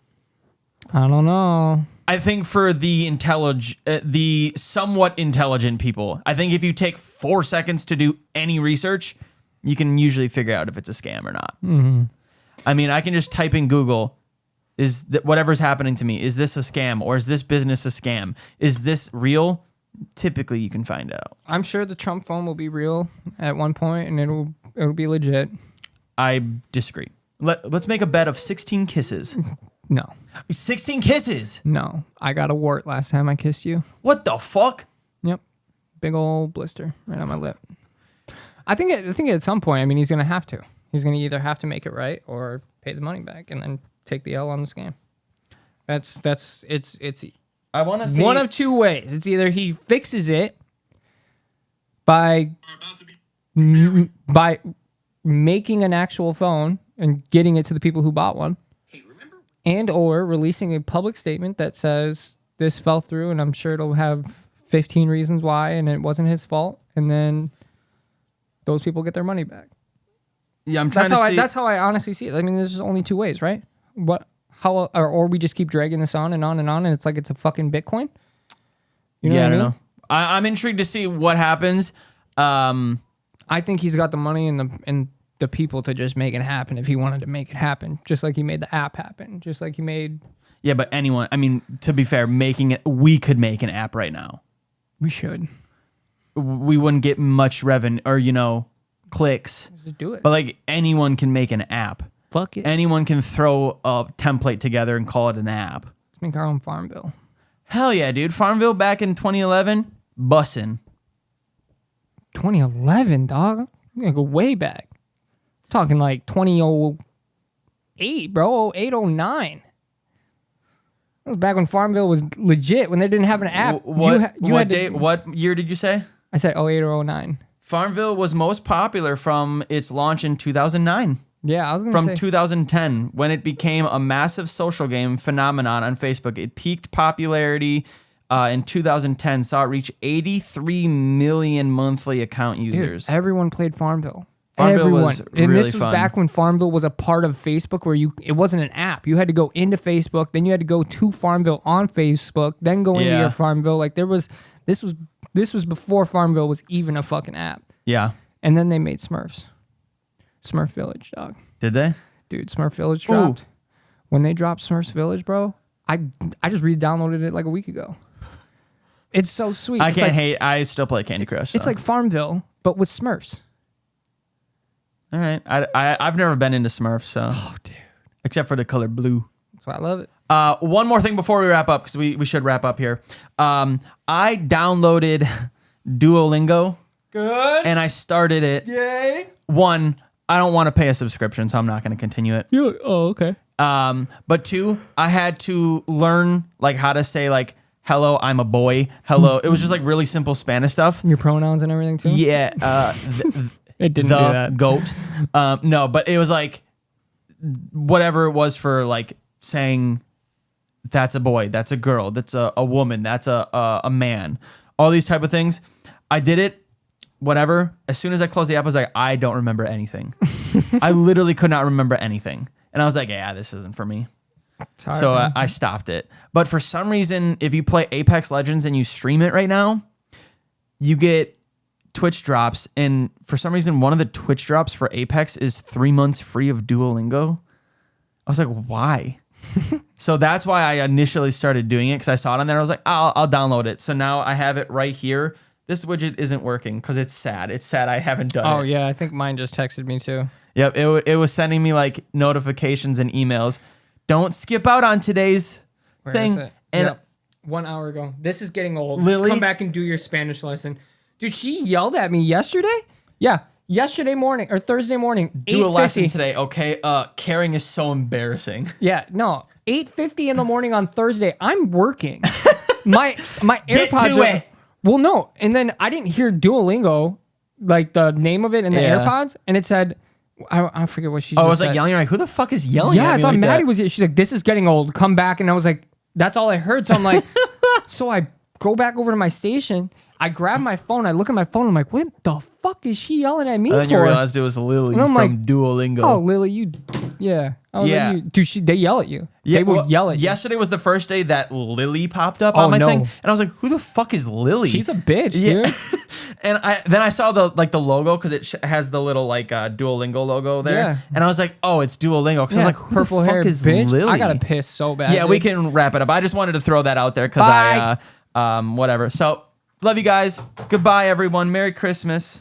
I don't know. I think for the somewhat intelligent people, I think if you take 4 seconds to do any research, you can usually figure out if it's a scam or not. Mm-hmm. I mean, I can just type in Google, whatever's happening to me, is this a scam or is this business a scam? Is this real? Typically, you can find out. I'm sure the Trump phone will be real at one point, and it'll be legit. I disagree. Let's make a bet of 16 kisses. No. 16 kisses? No. I got a wart last time I kissed you. What the fuck? Yep. Big old blister right on my lip. I think at some point, I mean, he's going to have to. He's going to either have to make it right or pay the money back and then take the L on the scam. It's I want to see one of two ways. It's either he fixes it by making an actual phone and getting it to the people who bought one, and or releasing a public statement that says this fell through, and I'm sure it'll have 15 reasons why, and it wasn't his fault, and then those people get their money back. Yeah, I'm trying to see. That's how I honestly see it. I mean, there's just only two ways, right? Or we just keep dragging this on and on and on, and it's like it's a fucking Bitcoin. You know what I mean? Don't know. I'm intrigued to see what happens. I think he's got the money and the people to just make it happen if he wanted to make it happen. Just like he made the app happen. Just like he made. Yeah, but anyone. I mean, to be fair, we could make an app right now. We should. We wouldn't get much revenue or clicks. Just do it. But like anyone can make an app. Fuck it. Anyone can throw a template together and call it an app. Let's make our own Farmville. Hell yeah, dude. Farmville back in 2011, bussin'. 2011, dog. I'm gonna go way back. I'm talking like 2008, bro. 08, 09. That was back when Farmville was legit, when they didn't have an app. What year did you say? I said 08 or 09. Farmville was most popular from its launch in 2009. Yeah, I was going to say. From 2010, when it became a massive social game phenomenon on Facebook. It peaked popularity in 2010, saw it reach 83 million monthly account users. Dude, everyone played Farmville. Farmville everyone. was And really this was fun. back when Farmville was a part of Facebook, where it wasn't an app. You had to go into Facebook, then you had to go to Farmville on Facebook, then go into your Farmville. Like this was before Farmville was even a fucking app. Yeah. And then they made Smurfs. Smurf Village, dog. Did they? Dude, Smurf Village dropped. Ooh. When they dropped Smurfs Village, bro, I just re-downloaded it like a week ago. It's so sweet. I can't hate. I still play Candy Crush. So. It's like Farmville, but with Smurfs. All right. I've never been into Smurfs, so. Oh, dude. except for the color blue. That's why I love it. One more thing before we wrap up, because we should wrap up here. I downloaded Duolingo. Good. And I started it. Yay. One, I don't want to pay a subscription, so I'm not going to continue it. Oh, okay. But two, I had to learn like how to say like, hello, I'm a boy. Hello. It was just like really simple Spanish stuff. Your pronouns and everything too? Yeah. It didn't do that. Goat. No, but it was like whatever it was for like saying that's a boy, that's a girl, that's a woman, that's a man. All these type of things. I did it. Whatever. As soon as I closed the app, I was like, I don't remember anything. I literally could not remember anything. And I was like, yeah, this isn't for me. Hard, So I stopped it. But for some reason, if you play Apex Legends and you stream it right now, you get Twitch drops. And for some reason, one of the Twitch drops for Apex is 3 months free of Duolingo. I was like, why? So that's why I initially started doing it, because I saw it on there. I was like, I'll download it. So now I have it right here. This widget isn't working because it's sad. It's sad I haven't done it. Oh, yeah. I think mine just texted me too. Yep. It was sending me like notifications and emails. Don't skip out on today's thing. Is it? And Yep. 1 hour ago. This is getting old. Lily? Come back and do your Spanish lesson. Dude, she yelled at me yesterday? Yeah. Yesterday morning or Thursday morning. do a lesson 8:50. today, okay? Caring is so embarrassing. Yeah, no. 8:50 in the morning on Thursday. I'm working. My Get AirPods to are, it. well, no. And then I didn't hear Duolingo, like the name of it in the Yeah. AirPods, and it said, I forget what she Oh, I just was said. like yelling, like, who the fuck is yelling Yeah, at I me thought like Maddie that? was it. She's like, this is getting old. Come back. And I was like, that's all I heard. So I'm like, so I go back over to my station. I grab my phone. I look at my phone. I'm like, what the fuck is she yelling at me And for? then you realized it was Lily And I'm from like, Duolingo. Oh, Lily, yeah. I was Yeah. like, dude, they yell at you. They would well, yell at you. Yesterday was the first day that Lily popped up Oh, on my no. thing, and I was like, "Who the fuck is Lily?" She's a bitch, Yeah. dude. And then I saw the logo because it has the little like Duolingo logo there, Yeah. and I was like, "Oh, it's Duolingo." Because I Yeah, was like, "Who purple the fuck hair is bitch. Lily?" I gotta piss so bad. Yeah, dude. we can wrap it up. I just wanted to throw that out there because Bye. whatever. So love you guys. Goodbye, everyone. Merry Christmas.